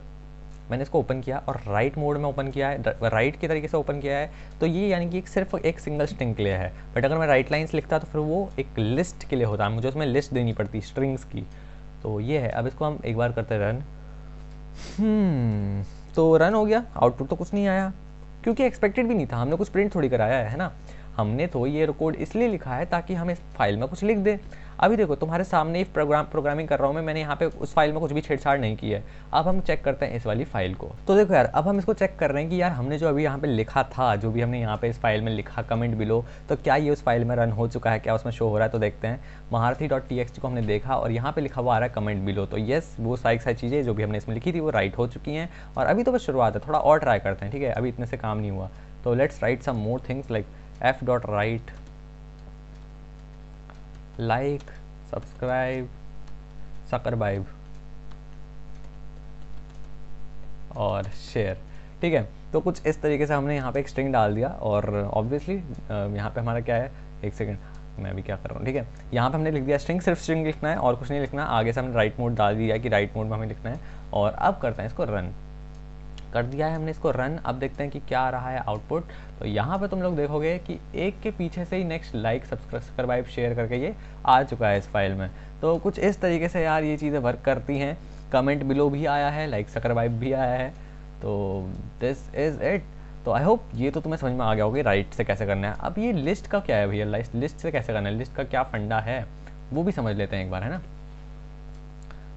मैंने इसको ओपन किया और राइट मोड में ओपन किया है, राइट की तरीके से ओपन किया है, तो ये यानी कि सिर्फ एक सिंगल स्ट्रिंग के लिए है। बट अगर मैं राइट लाइन्स लिखता तो फिर वो एक लिस्ट के लिए होता है, मुझे उसमें लिस्ट देनी पड़ती स्ट्रिंग्स की। तो ये है। अब इसको हम एक बार करते रन। तो रन हो गया, आउटपुट तो कुछ नहीं आया, क्योंकि एक्सपेक्टेड भी नहीं था, हमने कुछ प्रिंट थोड़ी कराया है ना। हमने तो ये कोड इसलिए लिखा है ताकि हम इस फाइल में कुछ लिख दे। अभी देखो तुम्हारे सामने ही प्रोग्रामिंग कर रहा हूँ मैंने यहाँ पे उस फाइल में कुछ भी छेड़छाड़ नहीं की है। अब हम चेक करते हैं इस वाली फाइल को। तो देखो यार, अब हम इसको चेक कर रहे हैं कि यार हमने जो अभी यहाँ पे लिखा था, जो भी हमने यहाँ पे इस फाइल में लिखा कमेंट बिलो, तो क्या ये उस फाइल में रन हो चुका है, क्या उसमें शो हो रहा है। तो देखते हैं, महारथी.txt को हमने देखा और यहाँ पे लिखा हुआ आ रहा है कमेंट बिलो। तो येस, वो सारी चीज़ें जो भी हमने इसमें लिखी थी वो राइट हो चुकी हैं। और अभी तो बस शुरुआत है, थोड़ा और ट्राई करते हैं, ठीक है। अभी इतने से काम नहीं हुआ, तो let's write some more things like f.write, like, subscribe, subscribe और शेयर, ठीक है। तो कुछ इस तरीके से हमने यहाँ पे एक स्ट्रिंग डाल दिया और ऑब्वियसली यहाँ पे हमारा क्या है, एक सेकंड मैं भी क्या कर रहा हूँ, ठीक है। यहाँ पे हमने लिख दिया स्ट्रिंग, सिर्फ स्ट्रिंग लिखना है और कुछ नहीं लिखना। आगे से हमने राइट मोड डाल दिया कि राइट मोड में हमें लिखना है। और अब करते हैं इसको रन, कर दिया है हमने इसको रन। अब देखते हैं कि क्या आ रहा है आउटपुट। तो यहाँ पे तुम लोग देखोगे कि एक के पीछे से ही नेक्स्ट लाइक, सब्सक्राइब, शेयर करके ये आ चुका है इस फाइल में। तो कुछ इस तरीके से यार ये चीज़ें वर्क करती हैं। कमेंट बिलो भी आया है, लाइक, सब्सक्राइब भी आया है। तो दिस इज़ इट। तो आई होप ये तो तुम्हें समझ में आ गया होगा राइट से कैसे करना है। अब ये लिस्ट का क्या है भैया, लिस्ट से कैसे करना है, लिस्ट का क्या फंडा है वो भी समझ लेते हैं एक बार, है ना।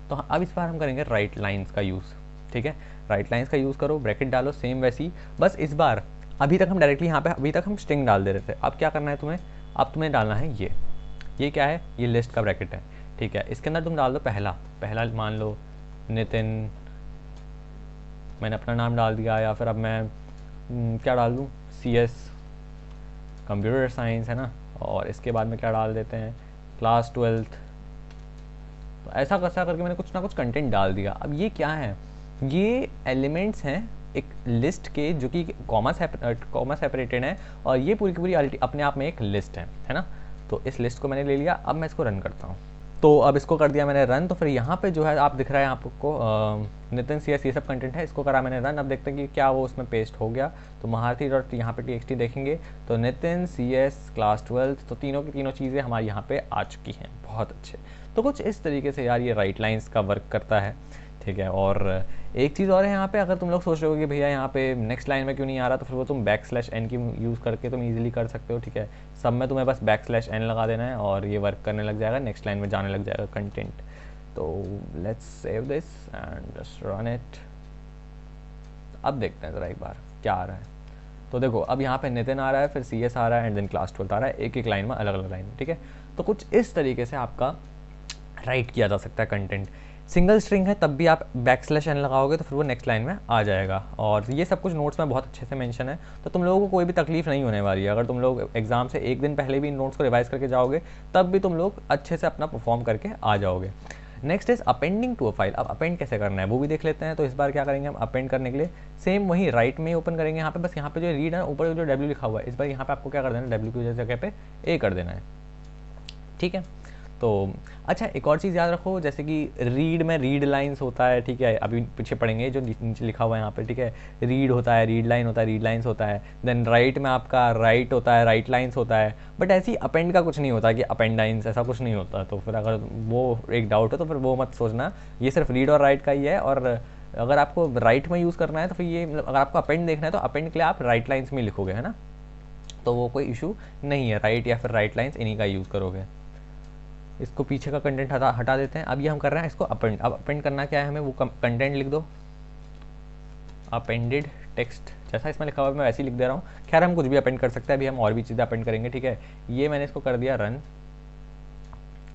तो अब इस बार हम करेंगे राइट लाइन्स का यूज़, ठीक है। राइट लाइन्स का यूज़ करो, ब्रैकेट डालो, सेम वैसी, बस इस बार अभी तक हम डायरेक्टली यहाँ पे अभी तक हम स्ट्रिंग डाल दे रहे थे। अब क्या करना है तुम्हें, अब तुम्हें डालना है ये क्या है, ये लिस्ट का ब्रैकेट है, ठीक है। इसके अंदर तुम डाल दो पहला मान लो नितिन, मैंने अपना नाम डाल दिया, या फिर अब मैं क्या डाल दूँ, CS कंप्यूटर साइंस, है ना। और इसके बाद में क्या डाल देते हैं, क्लास 12th। तो ऐसा कैसा करके मैंने कुछ ना कुछ कंटेंट डाल दिया। अब ये क्या है, ये एलिमेंट्स हैं एक लिस्ट के, जो कि कॉमा सेपरेटेड है, और ये पूरी की पूरी अपने आप में एक लिस्ट है ना। तो इस लिस्ट को मैंने ले लिया। अब मैं इसको रन करता हूँ। तो अब इसको कर दिया मैंने रन। तो फिर यहाँ पे जो है आप दिख रहा है आपको नितिन CS ये सब कंटेंट है, इसको करा मैंने रन। अब देखते हैं कि क्या वो उसमें पेस्ट हो गया। तो महारथी डॉट यहाँ पे TXT देखेंगे तो नितिन CS क्लास 12th, तो तीनों की तीनों चीज़ें हमारी यहाँ पे आ चुकी हैं। बहुत अच्छे। तो कुछ इस तरीके से यार ये राइट लाइन्स का वर्क करता है, ठीक है। और एक चीज़ और है यहाँ पे, अगर तुम लोग सोच रहे हो कि भैया यहाँ पे नेक्स्ट लाइन में क्यों नहीं आ रहा, तो फिर वो तुम \n की यूज़ करके तुम इजीली कर सकते हो, ठीक है। सब में तुम्हें बस \n लगा देना है और ये वर्क करने लग जाएगा, नेक्स्ट लाइन में जाने लग जाएगा कंटेंट। तो let's save this and just run it. अब देखते हैं ज़रा एक बार क्या आ रहा है। तो देखो अब यहाँ पे नितिन आ रहा है, फिर CS आ रहा है एंड देन क्लास 12 आ रहा है, एक एक लाइन में, अलग अलग लाइन में, ठीक है। तो कुछ इस तरीके से आपका राइट किया जा सकता है कंटेंट। सिंगल स्ट्रिंग है तब भी आप \n लगाओगे तो फिर वो नेक्स्ट लाइन में आ जाएगा। और ये सब कुछ नोट्स में बहुत अच्छे से मेंशन है, तो तुम लोगों को कोई भी तकलीफ नहीं होने वाली है। अगर तुम लोग एग्जाम से एक दिन पहले भी इन नोट्स को रिवाइज करके जाओगे तब भी तुम लोग अच्छे से अपना परफॉर्म करके आ जाओगे। Next is appending to a file. अब अपेंड कैसे करना है वो भी देख लेते हैं। तो इस बार क्या करेंगे हम, अपेंड करने के लिए सेम वही राइट में ओपन करेंगे। यहाँ पे बस यहाँ पे जो रीड है ऊपर जो W लिखा हुआ है, इस बार यहाँ पे आपको क्या कर देना है, W की जगह पे A कर देना है, ठीक है। तो अच्छा, एक और चीज़ याद रखो, जैसे कि रीड में रीड लाइन्स होता है, ठीक है। अभी पीछे पढ़ेंगे जो नीचे लिखा हुआ है यहाँ पे, ठीक है। रीड होता है, रीड लाइन होता है, रीड लाइन्स होता है। देन राइट में आपका राइट होता है, राइट लाइन्स होता है। बट ऐसी अपेंड का कुछ नहीं होता कि अपेंड लाइन्स, ऐसा कुछ नहीं होता। तो फिर अगर वो एक डाउट है तो फिर वो मत सोचना, ये सिर्फ रीड और राइट का ही है। और अगर आपको राइट में यूज़ करना है तो फिर ये मतलब अगर आपको अपेंड देखना है तो अपेंड के लिए आप राइट लाइन्स में लिखोगे, है ना, तो वो कोई इशू नहीं है, राइट या फिर राइट लाइन्स इन्हीं का यूज़ करोगे। इसको पीछे का कंटेंट हटा देते हैं। अब ये हम कर रहे हैं इसको अपेंड। अब अपेंड करना क्या है हमें, वो कंटेंट लिख दो, अपेंडेड टेक्स्ट, जैसा इसमें लिखा हुआ है मैं वैसे ही लिख दे रहा हूँ। खैर हम कुछ भी अपेंड कर सकते हैं, अभी हम और भी चीज़ें अपेंड करेंगे, ठीक है। ये मैंने इसको कर दिया रन,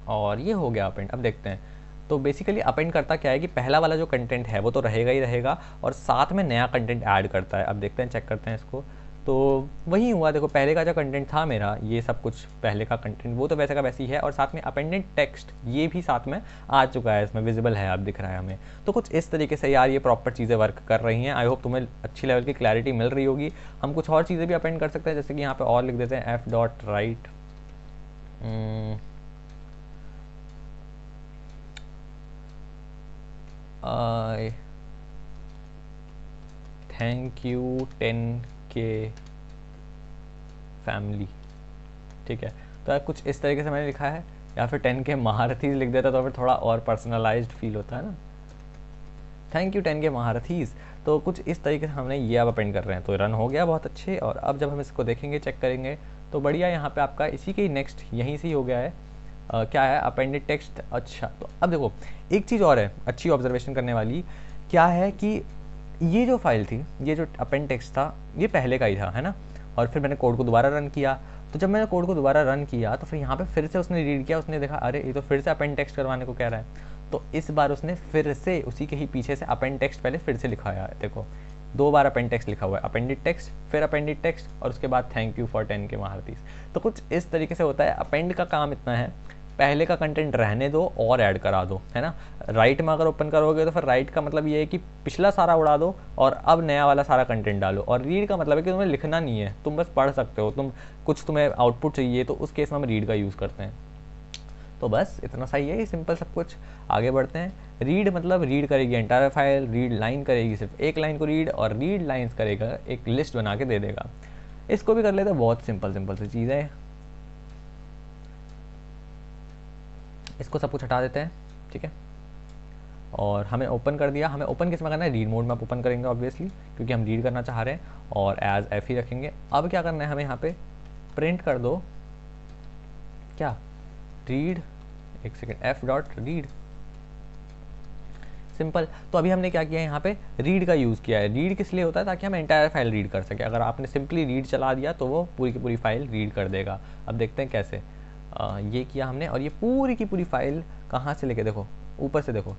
और ये हो गया अपेंड। अब देखते हैं तो बेसिकली अपेंड करता क्या है कि पहला वाला जो कंटेंट है वो तो रहेगा ही रहेगा, और साथ में नया कंटेंट ऐड करता है। अब देखते हैं, चेक करते हैं इसको, तो वही हुआ। देखो पहले का जो कंटेंट था मेरा, ये सब कुछ पहले का कंटेंट वो तो वैसे का वैसे ही है, और साथ में अपेंडेड टेक्स्ट ये भी साथ में आ चुका है, इसमें विजिबल है, अब दिख रहा है हमें। तो कुछ इस तरीके से यार ये प्रॉपर चीज़ें वर्क कर रही हैं। आई होप तुम्हें अच्छी लेवल की क्लैरिटी मिल रही होगी। हम कुछ और चीज़ें भी अपेंड कर सकते हैं, जैसे कि यहाँ पे और लिख देते हैं F dot right, thank you 10K family, ठीक है। तो यार कुछ इस तरीके से मैंने लिखा है, या फिर 10K महारथीज लिख देता तो फिर थोड़ा और पर्सनलाइज्ड फील होता है ना, थैंक यू 10K महारथीज। तो कुछ इस तरीके से हमने ये अब अपेंड कर रहे हैं, तो रन हो गया बहुत अच्छे। और अब जब हम इसको देखेंगे, चेक करेंगे, तो बढ़िया यहाँ पे आपका इसी के नेक्स्ट यहीं से ही हो गया है। क्या है, अपेंडेड टेक्स्ट। अच्छा, तो अब देखो एक चीज़ और है अच्छी ऑब्जर्वेशन करने वाली, क्या है कि ये जो फाइल थी, ये जो अपेंड टेक्स्ट था, ये पहले का ही था, है ना। और फिर मैंने कोड को दोबारा रन किया, तो जब मैंने कोड को दोबारा रन किया तो फिर यहाँ पे फिर से उसने रीड किया, उसने देखा अरे ये तो फिर से अपेंड टेक्स्ट करवाने को कह रहा है। तो इस बार उसने फिर से उसी के ही पीछे से अपेंड टेक्स्ट पहले फिर से लिखाया है। देखो 2 बार अपेंड टेक्स्ट लिखा हुआ है, अपेंडेड टेक्स्ट, फिर अपेंडेड टेक्स्ट, और उसके बाद थैंक यू फॉर 10K महारथीज। तो कुछ इस तरीके से होता है। अपेंड का काम इतना है, पहले का कंटेंट रहने दो और ऐड करा दो, है ना। राइट में अगर ओपन करोगे तो फिर राइट का मतलब ये है कि पिछला सारा उड़ा दो और अब नया वाला सारा कंटेंट डालो। और रीड का मतलब है कि तुम्हें लिखना नहीं है, तुम बस पढ़ सकते हो, तुम कुछ तुम्हें आउटपुट चाहिए तो उस केस में हम रीड का यूज़ करते हैं। तो बस इतना सही है, ये सिंपल सब कुछ। आगे बढ़ते हैं। रीड मतलब रीड करेगी एंटायर फाइल, रीड लाइन करेगी सिर्फ एक लाइन को रीड, और रीड लाइन्स करेगा एक लिस्ट बना के दे देगा। इसको भी कर लेते हैं, बहुत सिंपल सिंपल सी चीज़ है। इसको सब कुछ हटा देते हैं, ठीक है। और हमें ओपन कर दिया, हमें ओपन किस में करना है, रीड मोड में आप ओपन करेंगे ऑब्वियसली, क्योंकि हम रीड करना चाह रहे हैं, और एज एफ ही रखेंगे। अब क्या करना है हमें, यहाँ पे प्रिंट कर दो क्या, रीड, एक second, F dot read, simple. तो अभी हमने क्या किया है, यहाँ पे रीड का यूज़ किया है। रीड किस लिए होता है, ताकि हम एंटायर फाइल रीड कर सके। अगर आपने सिंपली रीड चला दिया तो वो पूरी की पूरी फाइल रीड कर देगा। अब देखते हैं कैसे। ये किया हमने, और ये पूरी की पूरी फाइल कहाँ से लेके, देखो ऊपर से देखो,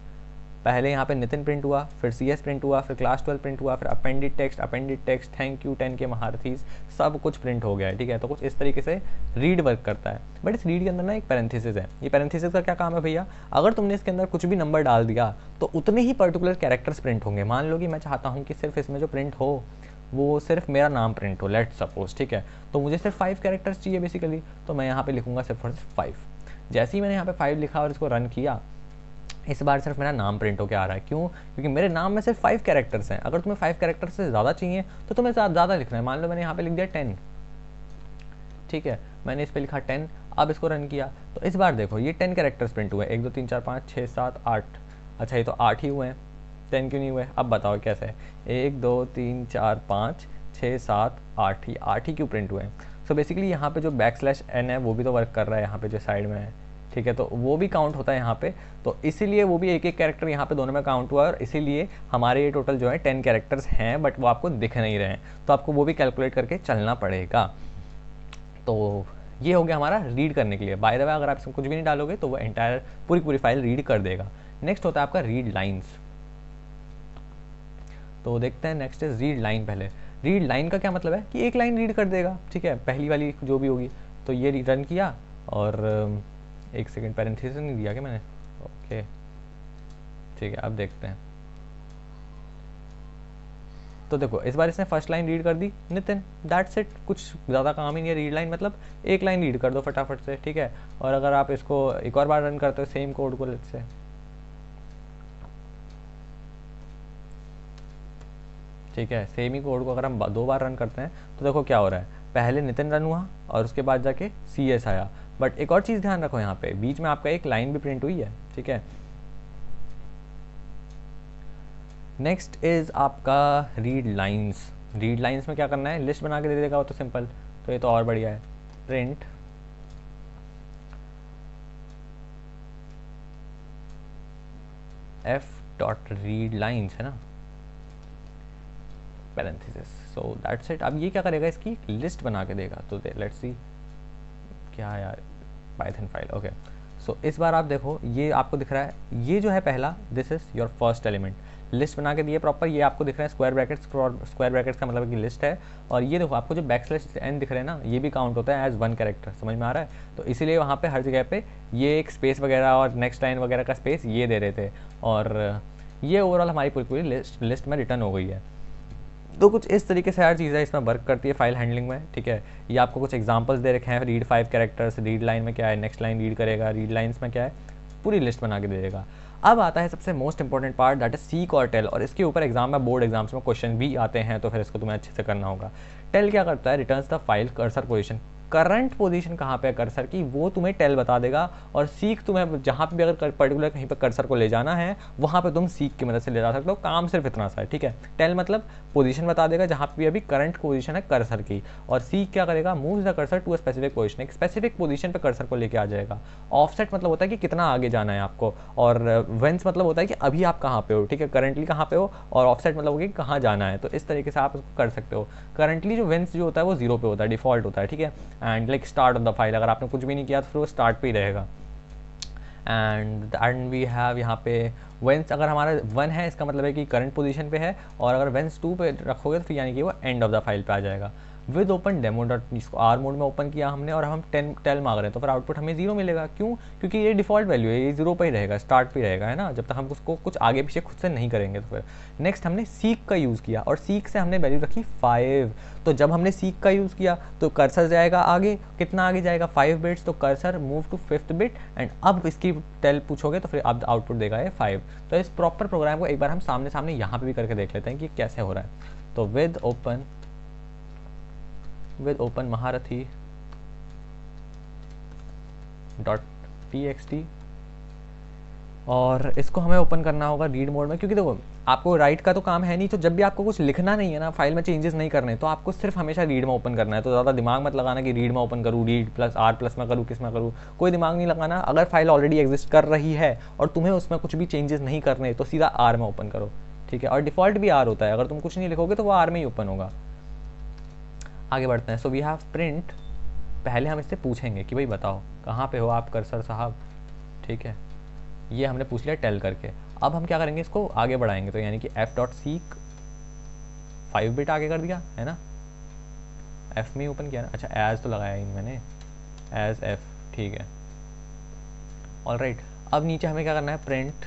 पहले यहाँ पे नितिन प्रिंट हुआ, फिर CS प्रिंट हुआ, फिर क्लास 12 प्रिंट हुआ, फिर appended text, thank you 10K महारथीज, सब कुछ प्रिंट हो गया है, ठीक है। तो कुछ इस तरीके से रीड वर्क करता है। बट इस रीड के अंदर ना एक पैरेंथेसिस है। ये पैरेंथेसिस का क्या काम है भैया, अगर तुमने इसके अंदर कुछ भी नंबर डाल दिया तो उतने ही पर्टिकुलर कैरेक्टर्स प्रिंट होंगे। मान लो कि मैं चाहता हूँ कि सिर्फ इसमें जो प्रिंट हो वो सिर्फ मेरा नाम प्रिंट हो, लेट सपोज, ठीक है। तो मुझे सिर्फ 5 कैरेक्टर्स चाहिए बेसिकली, तो मैं यहाँ पे लिखूंगा सिर्फ और सिर्फ 5। जैसे ही मैंने यहाँ पे 5 लिखा और इसको रन किया, इस बार सिर्फ मेरा नाम प्रिंट होकर आ रहा है। क्यों, क्योंकि मेरे नाम में सिर्फ 5 कैरेक्टर्स हैं। अगर तुम्हें 5 कैरेक्टर्स से ज़्यादा चाहिए तो तुम्हें ज़्यादा लिखना है। मान लो मैंने यहाँ पे लिख दिया 10, ठीक है, मैंने इस पर लिखा 10। अब इसको रन किया तो इस बार देखो ये 10 कैरेक्टर्स प्रिंट हुए, 1 2 3 4 5 6 7 8। अच्छा ये तो 8 ही हुए हैं, 10 क्यों नहीं हुए, अब बताओ कैसे। 1 2 3 4 5 6 7 8 ही क्यों प्रिंट हुए हैं। सो बेसिकली यहाँ पे जो \n है वो भी तो वर्क कर रहा है यहाँ पे जो साइड में है, ठीक है। तो वो भी काउंट होता है यहाँ पे, तो इसीलिए वो भी एक एक कैरेक्टर यहाँ पे दोनों में काउंट हुआ, और इसीलिए हमारे ये टोटल जो है 10 कैरेक्टर्स हैं, बट वो आपको दिख नहीं रहे हैं, तो आपको वो भी कैलकुलेट करके चलना पड़ेगा। तो ये हो गया हमारा रीड करने के लिए। बाय द वे अगर आप इसमें कुछ भी नहीं डालोगे तो वो एंटायर पूरी पूरी फाइल रीड कर देगा। नेक्स्ट होता है आपका रीड लाइन्स। तो देखते हैं नेक्स्ट इज रीड लाइन। पहले रीड लाइन का क्या मतलब है कि एक लाइन रीड कर देगा, ठीक है, पहली वाली जो भी होगी। तो ये रन किया, और एक सेकेंड, पैरेंथेसिस नहीं दिया क्या मैंने, ओके ठीक है। अब देखते हैं, तो देखो इस बार इसने फर्स्ट लाइन रीड कर दी नितिन, दैट्स इट, कुछ ज़्यादा काम ही नहीं है। रीड लाइन मतलब एक लाइन रीड कर दो फटाफट से, ठीक है। और अगर आप इसको एक और बार रन करते हो सेम कोड को, लेट्स से, ठीक है, सेम ही कोड को अगर हम 2 बार रन करते हैं तो देखो क्या हो रहा है, पहले नितिन रन हुआ और उसके बाद जाके CS आया। बट एक और चीज़ ध्यान रखो, यहाँ पे बीच में आपका एक लाइन भी प्रिंट हुई है, ठीक है। नेक्स्ट इज़ आपका रीड लाइन्स। रीड लाइन्स में क्या करना है, लिस्ट बना के दे देगा वो तो सिंपल, तो ये तो और बढ़िया है। Print F dot read lines है ना, पैरेंथेसिस, सो दैट्स इट। अब ये क्या करेगा, इसकी लिस्ट बना के देगा। तो लेट्स सी क्या है यार, पाइथन फाइल, ओके। सो इस बार आप देखो, ये आपको दिख रहा है, ये जो है पहला, this is your first element, list बना के दिए प्रॉपर। ये आपको दिख रहा है स्क्वायर ब्रैकेट्स, स्क्वायर ब्रैकेट्स का मतलब कि लिस्ट है। और ये देखो आपको जो बैकस्लैश एन दिख रहे हैं ना, ये भी काउंट होता है एज वन कैरेक्टर, समझ में आ रहा है। तो इसीलिए वहाँ पे हर जगह पे ये एक स्पेस वगैरह और नेक्स्ट लाइन वगैरह का स्पेस ये दे रहे थे। और ये ओवरऑल हमारी पूरी पूरी लिस्ट में रिटर्न हो गई है। तो कुछ इस तरीके से हर चीज़ें इसमें वर्क करती है फाइल हैंडलिंग में, ठीक है। ये आपको कुछ एग्जांपल्स दे रखे हैं, रीड 5 कैरेक्टर्स, रीड लाइन में क्या है, नेक्स्ट लाइन रीड करेगा, रीड लाइन्स में क्या है, पूरी लिस्ट बना के दे देगा। अब आता है सबसे most important part, that is seek और टेल। और इसके ऊपर एग्जाम में, बोर्ड एग्जाम्स में क्वेश्चन भी आते हैं, तो फिर इसको तुम्हें अच्छे से करना होगा। टेल क्या करता है, returns the file cursor position, current position कहाँ पे है कर्सर की, वो तुम्हें टेल बता देगा। और सीक तुम्हें जहाँ पे भी अगर पर्टिकुलर कहीं पे कर्सर को ले जाना है, वहाँ पे तुम सीक की मदद से ले जा सकते हो। काम सिर्फ इतना सा है, ठीक है। टेल मतलब पोजीशन बता देगा जहाँ पे भी अभी करंट पोजीशन है कर्सर की। और सीक क्या करेगा, moves the cursor to a specific position, एक स्पेसिफिक पोजीशन पे कर्सर को लेके आ जाएगा। ऑफसेट मतलब होता है कि कितना आगे जाना है आपको, और वेंस मतलब होता है कि अभी आप कहाँ पे हो, ठीक है, करंटली कहाँ पे हो। और ऑफसेट मतलब होगा कि कहाँ जाना है। तो इस तरीके से आप इसको कर सकते हो। करंटली जो वेंस जो होता है वो 0 पे होता है, डिफॉल्ट होता है, ठीक है। And like start of the file, अगर आपने कुछ भी नहीं किया तो फिर वो स्टार्ट पे ही रहेगा। एंड वी हैव यहाँ पे वेंस, अगर हमारा 1 है इसका मतलब है कि करंट पोजीशन पे है, और अगर वेंस 2 पे रखोगे तो फिर यानी कि वो एंड ऑफ द फाइल पे आ जाएगा। विद ओपन डेमो डॉट, इसको आर मोड में ओपन किया हमने, और हम 10 टेल मांग रहे हैं, तो फिर आउटपुट हमें 0 मिलेगा। क्यों, क्योंकि ये डिफॉल्ट वैल्यू है, ये 0 पे ही रहेगा, स्टार्ट पे रहेगा, है ना, जब तक हम उसको कुछ आगे पीछे खुद से नहीं करेंगे। तो फिर नेक्स्ट हमने सीक का यूज़ किया, और सीक से हमने वैल्यू रखी 5। तो जब हमने सीक का यूज़ किया तो कर्सर जाएगा आगे, कितना आगे जाएगा, 5 बिट्स, तो cursor move to 5th bit. And अब इसकी टेल पूछोगे तो फिर अब आउटपुट देगा ये 5। तो इस प्रॉपर प्रोग्राम को एक बार हम सामने सामने यहाँ पे भी करके देख लेते हैं कि कैसे हो रहा है। तो विद ओपन महारथी .txt, और इसको हमें ओपन करना होगा रीड मोड में, क्योंकि देखो आपको राइट का तो काम है नहीं। तो जब भी आपको कुछ लिखना नहीं है ना, फाइल में चेंजेस नहीं करने, तो आपको सिर्फ हमेशा रीड में ओपन करना है। तो ज़्यादा दिमाग मत लगाना कि रीड में ओपन करूँ, रीड प्लस आर प्लस में करूँ, किस में करूँ, कोई दिमाग नहीं लगाना। अगर फाइल ऑलरेडी एग्जिस्ट कर रही है और तुम्हें उसमें कुछ भी चेंजेस नहीं करने, तो सीधा आर में ओपन करो, ठीक है। और डिफॉल्ट भी आर होता है, अगर तुम कुछ नहीं लिखोगे तो वो आर में ही ओपन होगा। आगे बढ़ते हैं। सो वी हैव प्रिंट, पहले हम इससे पूछेंगे कि भाई बताओ कहाँ पे हो आप कर्सर साहब, ठीक है। ये हमने पूछ लिया टेल करके। अब हम क्या करेंगे, इसको आगे बढ़ाएंगे। तो यानी कि f.seek 5 बिट आगे कर दिया है ना, f में ओपन किया ना, अच्छा एज तो लगाया ही मैंने, एज f, ठीक है, ऑलराइट। अब नीचे हमें क्या करना है, प्रिंट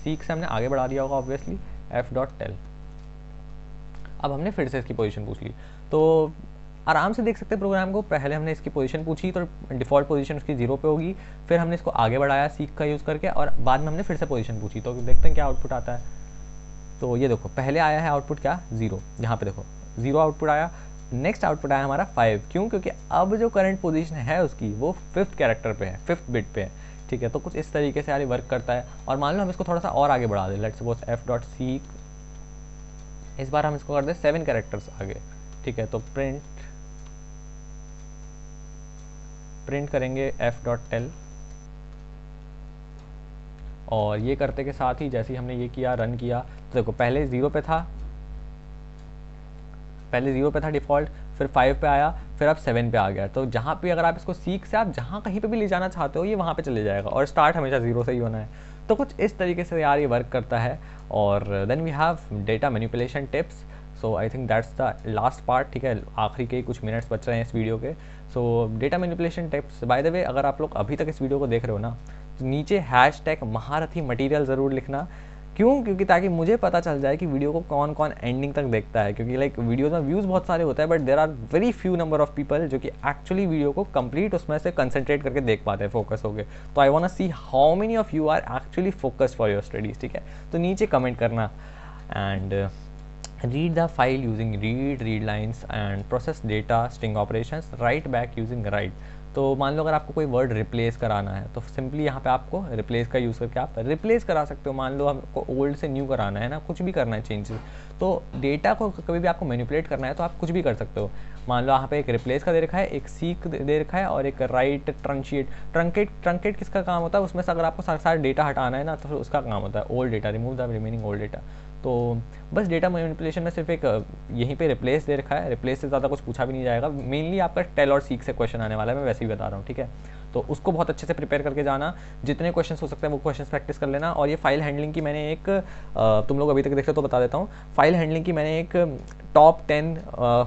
सीक से हमने आगे बढ़ा दिया होगा ऑब्वियसली, f.tel। अब हमने फिर से इसकी पोजीशन पूछ ली, तो आराम से देख सकते हैं प्रोग्राम को। पहले हमने इसकी पोजीशन पूछी तो डिफ़ॉल्ट पोजीशन उसकी 0 पे होगी, फिर हमने इसको आगे बढ़ाया सीक का यूज़ करके, और बाद में हमने फिर से पोजीशन पूछी। तो देखते हैं क्या आउटपुट आता है। तो ये देखो पहले आया है आउटपुट क्या, 0, यहाँ पे देखो 0 आउटपुट आया। नेक्स्ट आउटपुट आया हमारा 5, क्यों, क्योंकि अब जो करंट पोजीशन है उसकी वो 5th कैरेक्टर पे है, 5th बिट पे है, ठीक है। तो कुछ इस तरीके से यार वर्क करता है। और मान लो हम इसको थोड़ा सा और आगे बढ़ा दें, लेट्स सपोज f.seek, इस बार हम इसको कर दें 7 कैरेक्टर्स आगे, ठीक है। तो प्रिंट करेंगे f.tel, और ये करते के साथ ही जैसे ही हमने ये किया, रन किया, तो देखो पहले 0 पे था, डिफ़ॉल्ट, फिर 5 पे आया, फिर अब 7 पे आ गया। तो जहाँ पे अगर आप इसको सीक से आप जहाँ कहीं पे भी ले जाना चाहते हो, ये वहाँ पे चले जाएगा, और स्टार्ट हमेशा 0 से ही होना है। तो कुछ इस तरीके से यार ये वर्क करता है। और then we have data manipulation tips. So I think that's the last part, ठीक है, आखिरी के कुछ मिनट्स बच रहे हैं इस वीडियो के। सो data manipulation tips, by the way अगर आप लोग अभी तक इस वीडियो को देख रहे हो ना, तो नीचे हैशटैग महारथी मटीरियल ज़रूर लिखना। क्यों, क्योंकि ताकि मुझे पता चल जाए कि वीडियो को कौन कौन एंडिंग तक देखता है। क्योंकि लाइक वीडियोज़ में व्यूज़ बहुत सारे होते हैं, but there are very few number of people जो कि एक्चुअली वीडियो को कंप्लीट उसमें से कंसंट्रेट करके देख पाते हैं, फोकस हो गए। तो I want to see how many of you are actually focused for your studies, ठीक है। तो नीचे कमेंट करना। And read the file using read lines and process data string operations, write back using write. तो मान लो अगर आपको कोई वर्ड रिप्लेस कराना है तो सिंपली यहाँ पे आपको रिप्लेस का यूज़ करके आप रिप्लेस करा सकते हो। मान लो हमको ओल्ड से न्यू कराना है ना, कुछ भी करना है चेंजेस, तो डेटा को कभी भी आपको मैनिपुलेट करना है तो आप कुछ भी कर सकते हो। मान लो यहाँ पे एक रिप्लेस का दे रखा है, एक सीक दे रखा है और एक राइट ट्रंशिएट। ट्रंकेट किसका काम होता है, उसमें से अगर आपको सारा डेटा हटाना है ना तो फिर उसका काम होता है old data, remove the remaining old data. तो बस डेटा मैनिपुलेशन में सिर्फ एक यहीं पे रिप्लेस दे रखा है, रिप्लेस से ज़्यादा कुछ पूछा भी नहीं जाएगा। मेनली आपका टेल और सीक से क्वेश्चन आने वाला है, मैं वैसे ही बता रहा हूँ, ठीक है। तो उसको बहुत अच्छे से प्रिपेयर करके जाना, जितने क्वेश्चन हो सकते हैं वो क्वेश्चन प्रैक्टिस कर लेना। और ये फाइल हैंडलिंग की मैंने एक तुम लोग अभी तक देखते हो तो बता देता हूँ, फाइल हैंडलिंग की मैंने एक टॉप 10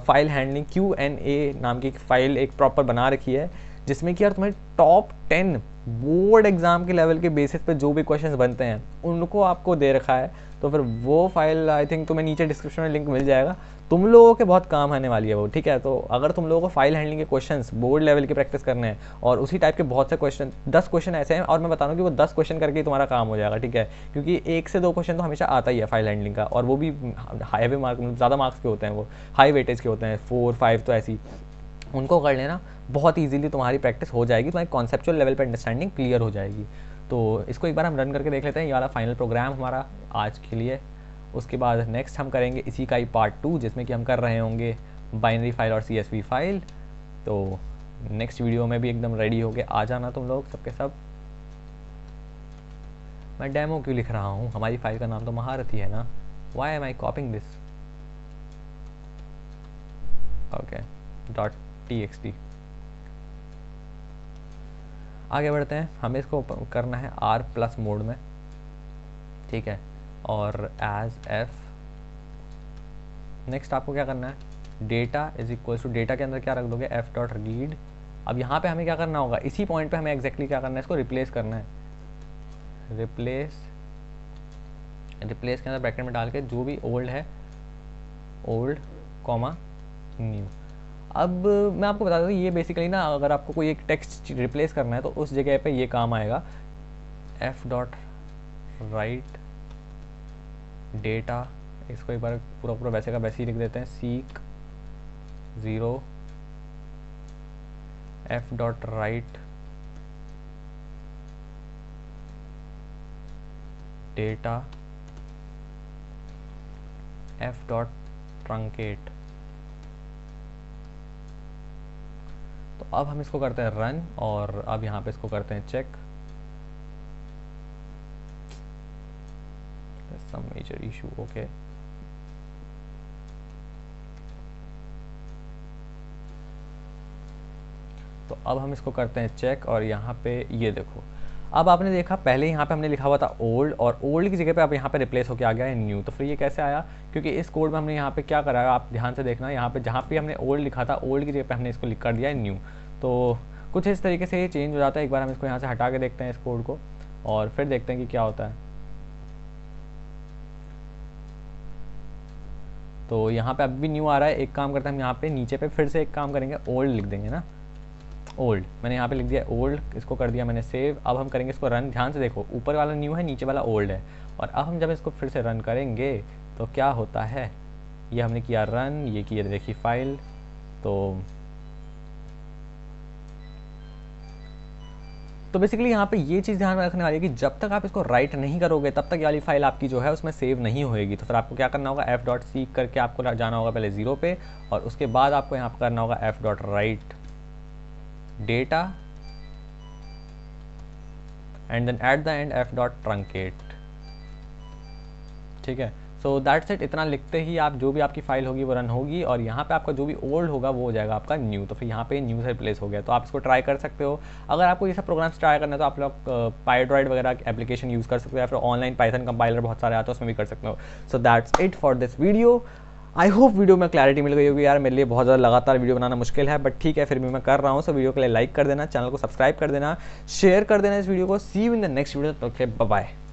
फाइल हैंडलिंग Q&A नाम की एक फाइल एक प्रॉपर बना रखी है, जिसमें कि यार तुम्हें टॉप 10 बोर्ड एग्जाम के लेवल के बेसिस पे जो भी क्वेश्चंस बनते हैं उनको आपको दे रखा है। तो फिर वो फाइल आई थिंक तुम्हें नीचे डिस्क्रिप्शन में लिंक मिल जाएगा, तुम लोगों के बहुत काम आने वाली है वो, ठीक है। तो अगर तुम लोगों को फाइल हैंडलिंग के क्वेश्चंस बोर्ड लेवल की प्रैक्टिस करने हैं और उसी टाइप के बहुत से क्वेश्चन 10 क्वेश्चन ऐसे हैं, और मैं बता रहा हूँ कि वो 10 क्वेश्चन करके तुम्हारा काम हो जाएगा, ठीक है। क्योंकि 1 से 2 क्वेश्चन तो हमेशा आता ही है फाइल हैंडलिंग का, और वो भी हैवी मार्क ज़्यादा मार्क्स के होते हैं, वो हाई वेटेज के होते हैं, 4, 5 तो ऐसी, उनको कर लेना, बहुत ईजीली तुम्हारी प्रैक्टिस हो जाएगी, तुम्हारी कॉन्सेप्चुअल लेवल पर अंडरस्टैंडिंग क्लियर हो जाएगी। तो इसको एक बार हम रन करके देख लेते हैं, ये वाला फाइनल प्रोग्राम हमारा आज के लिए। उसके बाद नेक्स्ट हम करेंगे इसी का ही पार्ट 2, जिसमें कि हम कर रहे होंगे बाइनरी फाइल और CSV फाइल। तो नेक्स्ट वीडियो में भी एकदम रेडी होके आ जाना तुम लोग सबके सब। मैं डेमो क्यों लिख रहा हूँ, हमारी फाइल का नाम तो महारथी है ना, why am I copying this, okay .txt। आगे बढ़ते हैं, हमें इसको करना है R+ मोड में, ठीक है, और एज f। नेक्स्ट आपको क्या करना है, data is equal to, data के अंदर क्या रख दोगे, f.read। अब यहाँ पे हमें क्या करना होगा, इसी पॉइंट पे हमें एग्जैक्टली क्या करना है, इसको रिप्लेस करना है। रिप्लेस के अंदर ब्रैकेट में डाल के जो भी ओल्ड है, ओल्ड कॉमा न्यू। अब मैं आपको बता दूँ, ये बेसिकली ना अगर आपको कोई एक टेक्स्ट रिप्लेस करना है तो उस जगह पे ये काम आएगा, f.write डेटा, इसको एक बार पूरा वैसे का वैसे ही लिख देते हैं, सीक 0 f.write डेटा f.truncate। तो अब हम इसको करते हैं रन, और अब यहाँ पे इसको करते हैं check. some major issue, okay। तो अब हम इसको करते हैं चेक, और यहाँ पे ये देखो, अब आपने देखा पहले यहाँ पे हमने लिखा हुआ था ओल्ड, और ओल्ड की जगह पे अब यहाँ पे रिप्लेस होकर आ गया है न्यू। तो फिर ये कैसे आया, क्योंकि इस कोड में हमने यहाँ पे क्या करा, आप ध्यान से देखना, यहाँ पे जहाँ पे हमने ओल्ड लिखा था, ओल्ड की जगह पे हमने इसको लिख कर दिया है न्यू। तो कुछ इस तरीके से ये चेंज हो जाता है। एक बार हम इसको यहाँ से हटा के देखते हैं इस कोड को, और फिर देखते हैं कि क्या होता है। तो यहाँ पे अब भी न्यू आ रहा है। एक काम करते हैं हम यहाँ पे नीचे पे फिर से एक काम करेंगे, ओल्ड लिख देंगे ना, ओल्ड मैंने यहाँ पे लिख दिया ओल्ड, इसको कर दिया मैंने सेव। अब हम करेंगे इसको रन, ध्यान से देखो, ऊपर वाला न्यू है, नीचे वाला ओल्ड है। और अब हम जब इसको फिर से रन करेंगे तो क्या होता है, ये हमने किया रन, ये की देखिए फाइल। तो बेसिकली यहाँ पे ये चीज़ ध्यान में रखने वाली है कि जब तक आप इसको राइट नहीं करोगे तब तक ये वाली फाइल आपकी जो है उसमें सेव नहीं होएगी। तो फिर आपको क्या करना होगा, f.seek करके आपको जाना होगा पहले 0 पे, और उसके बाद आपको यहाँ पर करना होगा f.write data, and then at the end f.truncate, ठीक है। सो दैट्स इट, इतना लिखते ही आप जो भी आपकी फाइल होगी वो रन होगी, और यहाँ पे आपका जो भी ओल्ड होगा वो हो जाएगा आपका न्यू। तो फिर यहाँ पे न्यू से रिप्लेस हो गया। तो आप इसको ट्राई कर सकते हो। अगर आपको ये सब प्रोग्राम्स ट्राई करना है तो आप लोग पाइड्रॉइड वगैरह एप्लीकेशन यूज़ कर सकते हो, या फिर ऑनलाइन पाइथन कंपाइलर बहुत सारे आते हैं उसमें भी कर सकते हो। So that's it for this video. I hope video में क्लैरिटी मिल गई होगी। यार मेरे लिए बहुत ज़्यादा लगातार वीडियो बनाना मुश्किल है, बट ठीक है फिर भी मैं कर रहा हूँ। सो वीडियो के लिए लाइक कर देना, चैनल को सब्सक्राइब कर देना, शेयर कर देना इस वीडियो को। See you in the next video. Okay, bye bye.